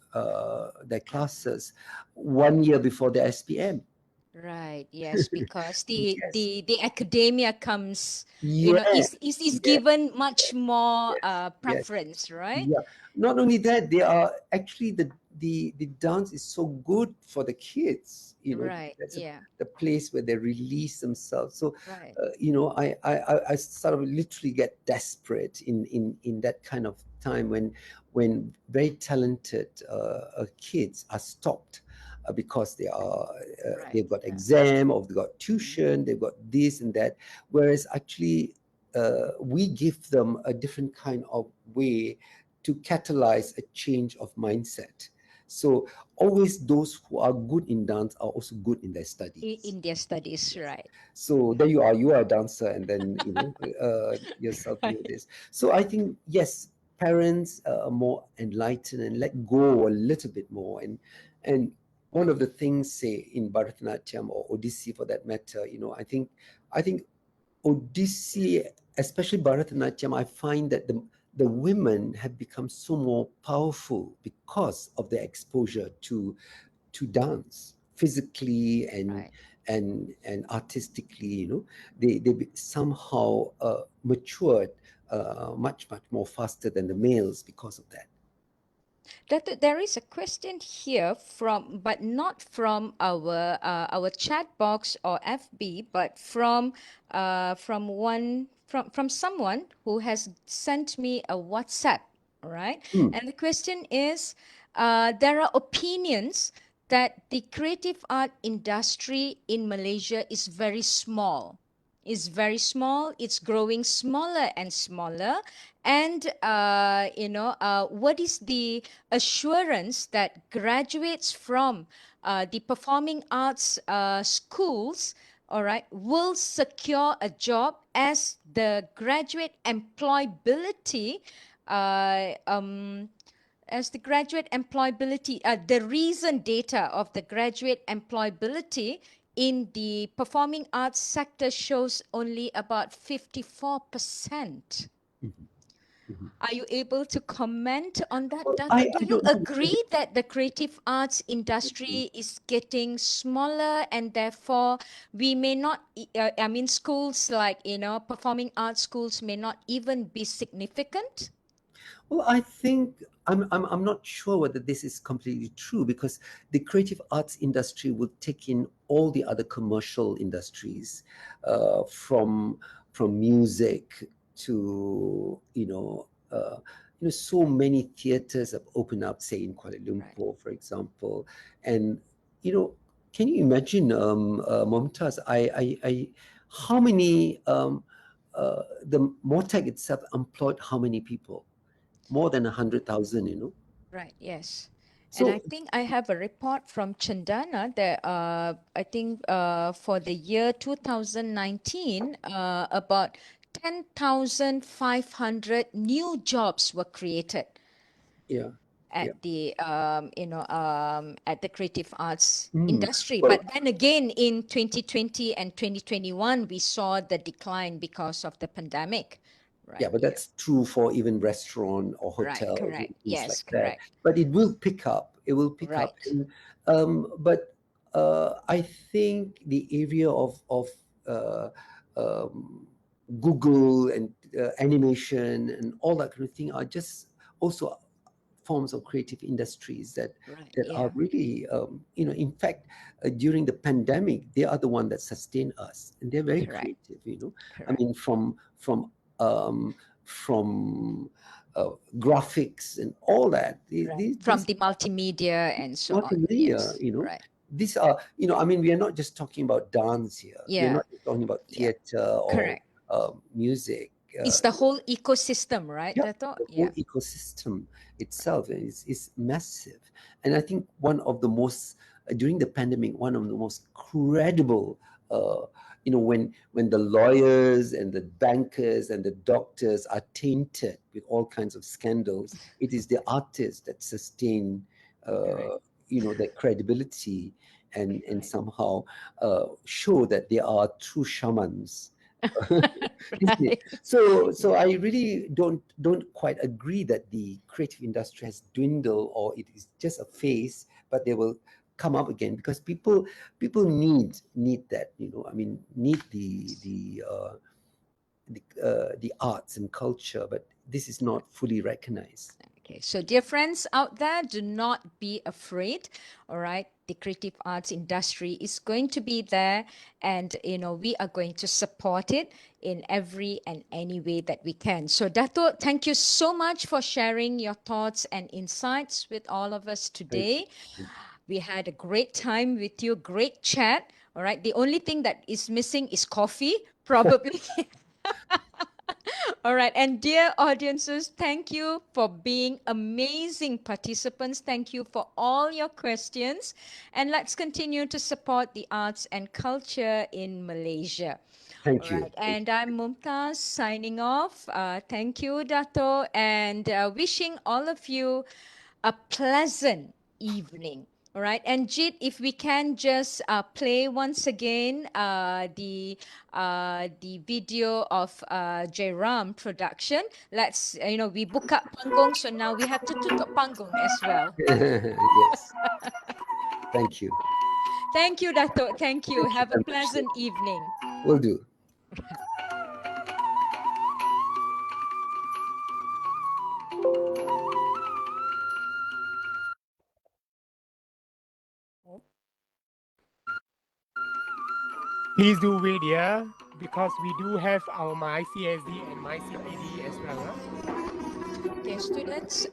their classes 1 year before their SPM. Right. Yes, because the Yes, the the academia comes, yes, is yes, given much more yes, yes. preference, right? Yeah. Not only that, they are actually the dance is so good for the kids. Right. That's Yeah. the place where they release themselves. So, Right. I sort of literally get desperate in that kind of time when very talented kids are stopped because Right. they've got Yeah. exam or they've got Mhm. tuition, they've got this and that. Whereas actually, we give them a different kind of way to catalyze a change of mindset. So always those who are good in dance are also good in their studies. In their studies, Yes. right? So there you are a dancer, and then yourself Right. doing this. So I think yes, parents are more enlightened and let go a little bit more. And one of the things, say in Bharatanatyam or Odissi for that matter, I think Odissi, especially Bharatanatyam, I find that the women have become so more powerful because of their exposure to dance physically Right. and artistically. They somehow matured much more faster than the males because of that. That there is a question here but not from our chat box or FB, but from someone who has sent me a WhatsApp. All right, Hmm. and the question is, there are opinions that the creative art industry in Malaysia is very small. It's growing smaller and smaller. And what is the assurance that graduates from the performing arts schools, all right, will secure a job, as the graduate employability uh, um, the recent data of the graduate employability in the performing arts sector shows only about 54%. Mhm. Mhm. Are you able to comment on that, Well, Dato? I Do you don't know whether. agree that the creative arts industry is getting smaller, and therefore we may not, schools like, performing arts schools may not even be significant? Well, I think I'm not sure whether this is completely true, because the creative arts industry will take in all the other commercial industries, from music to so many theaters have opened up, say in Kuala Right. Lumpur, for example, and you know, can you imagine, Momtaz? How many the Motec itself employed how many people? More than 100,000. Right, yes. And I So think I have a report from Chandana that I think for the year 2019, about 10,500 new jobs were created yeah, yeah. at the creative arts Mm. industry. Well, But then again, in 2020 and 2021, we saw the decline because of the pandemic, Right. Yeah, but Yeah. that's true for even restaurant or Right. hotels and Correct. things like Yes. that. Correct. But it will pick up. It will pick up. Right. And, but I think the area of uh, um, Google and animation and all that kind of thing are just also forms of creative industries Right. that Yeah. are really, in fact, during the pandemic, they are the one that sustain us, and they're very Correct. creative. I Correct. mean, um, from graphics and all that. Right. From These the multimedia and so on. multimedia, Yes. Right. these are, I mean, we are not just talking about dance here. We are Yeah. not just talking about Yeah. theater or Correct. music. It's the whole ecosystem, right, Yeah, Dato? the Yeah. whole ecosystem itself is massive. And I think one of the most, during the pandemic, one of the most credible, when the lawyers and the bankers and the doctors are tainted with all kinds of scandals, it is the artists that sustain, Correct. their credibility and Right. somehow show that they are true shamans. Isn't it? Right. So Yeah. I really don't quite agree that the creative industry has dwindled or it is just a phase, but they will come up again because people need that, I mean, need the arts and culture, but this is not fully recognized. Okay, so dear friends out there, do not be afraid. All right, the creative arts industry is going to be there, and we are going to support it in every and any way that we can. So, Dato, thank you so much for sharing your thoughts and insights with all of us Thank you. today. Thank you. We had a great time with you, great chat. All right, the only thing that is missing is coffee, probably. All right. And dear audiences, thank you for being amazing participants. Thank you for all your questions. And let's continue to support the arts and culture in Malaysia. All Thank you. right. And I'm Mumtaz signing off. Thank you, Dato. And wishing all of you a pleasant evening. All right, and Jit, if we can just play once again the video of Jairam production. Let's we book up panggung, so now we have to tutup panggung as well. Yes. Thank you. Thank you, Dato. Thank you. Thank you Have a very much. pleasant evening. Will do. Please do wait, yeah, because we do have our my CSD and my CPD as well. Huh? Okay, students,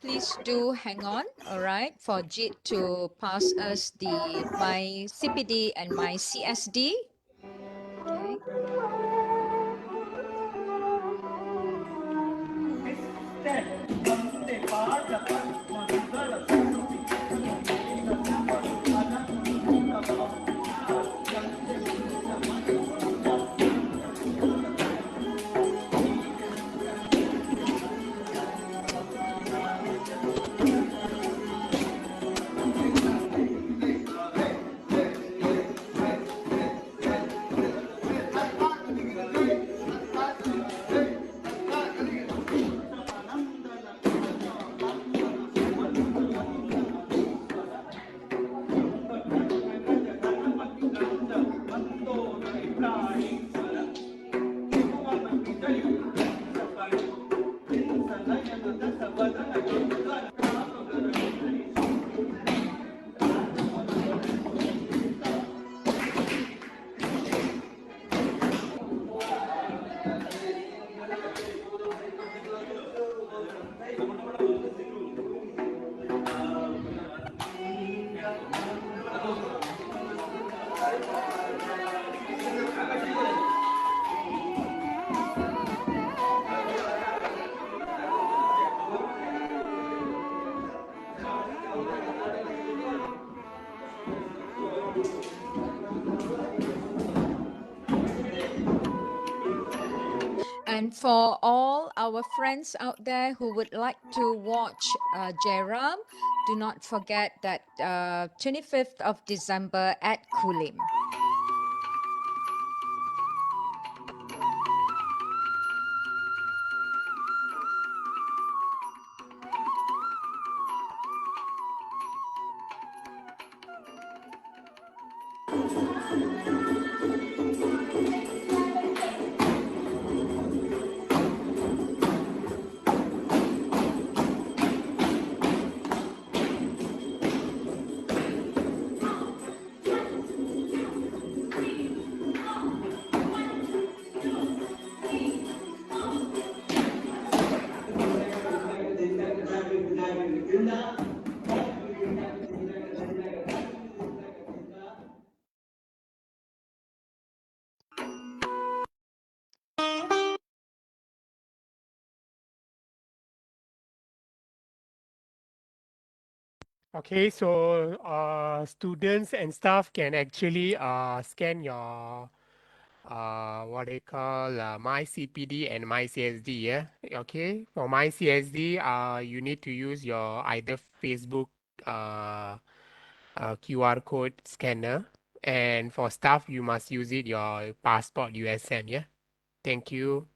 please do hang on, all right, for Jit to pass us the my CPD and my CSD. Okay. And for all our friends out there who would like to watch Jairam, do not forget that 25th of December at Kulim. Okay, so students and staff can actually scan your what they call my CPD and my CSD. Yeah, okay. For my CSD, you need to use your either Facebook uh, QR code scanner, and for staff, you must use it your passport USN. Yeah. Thank you.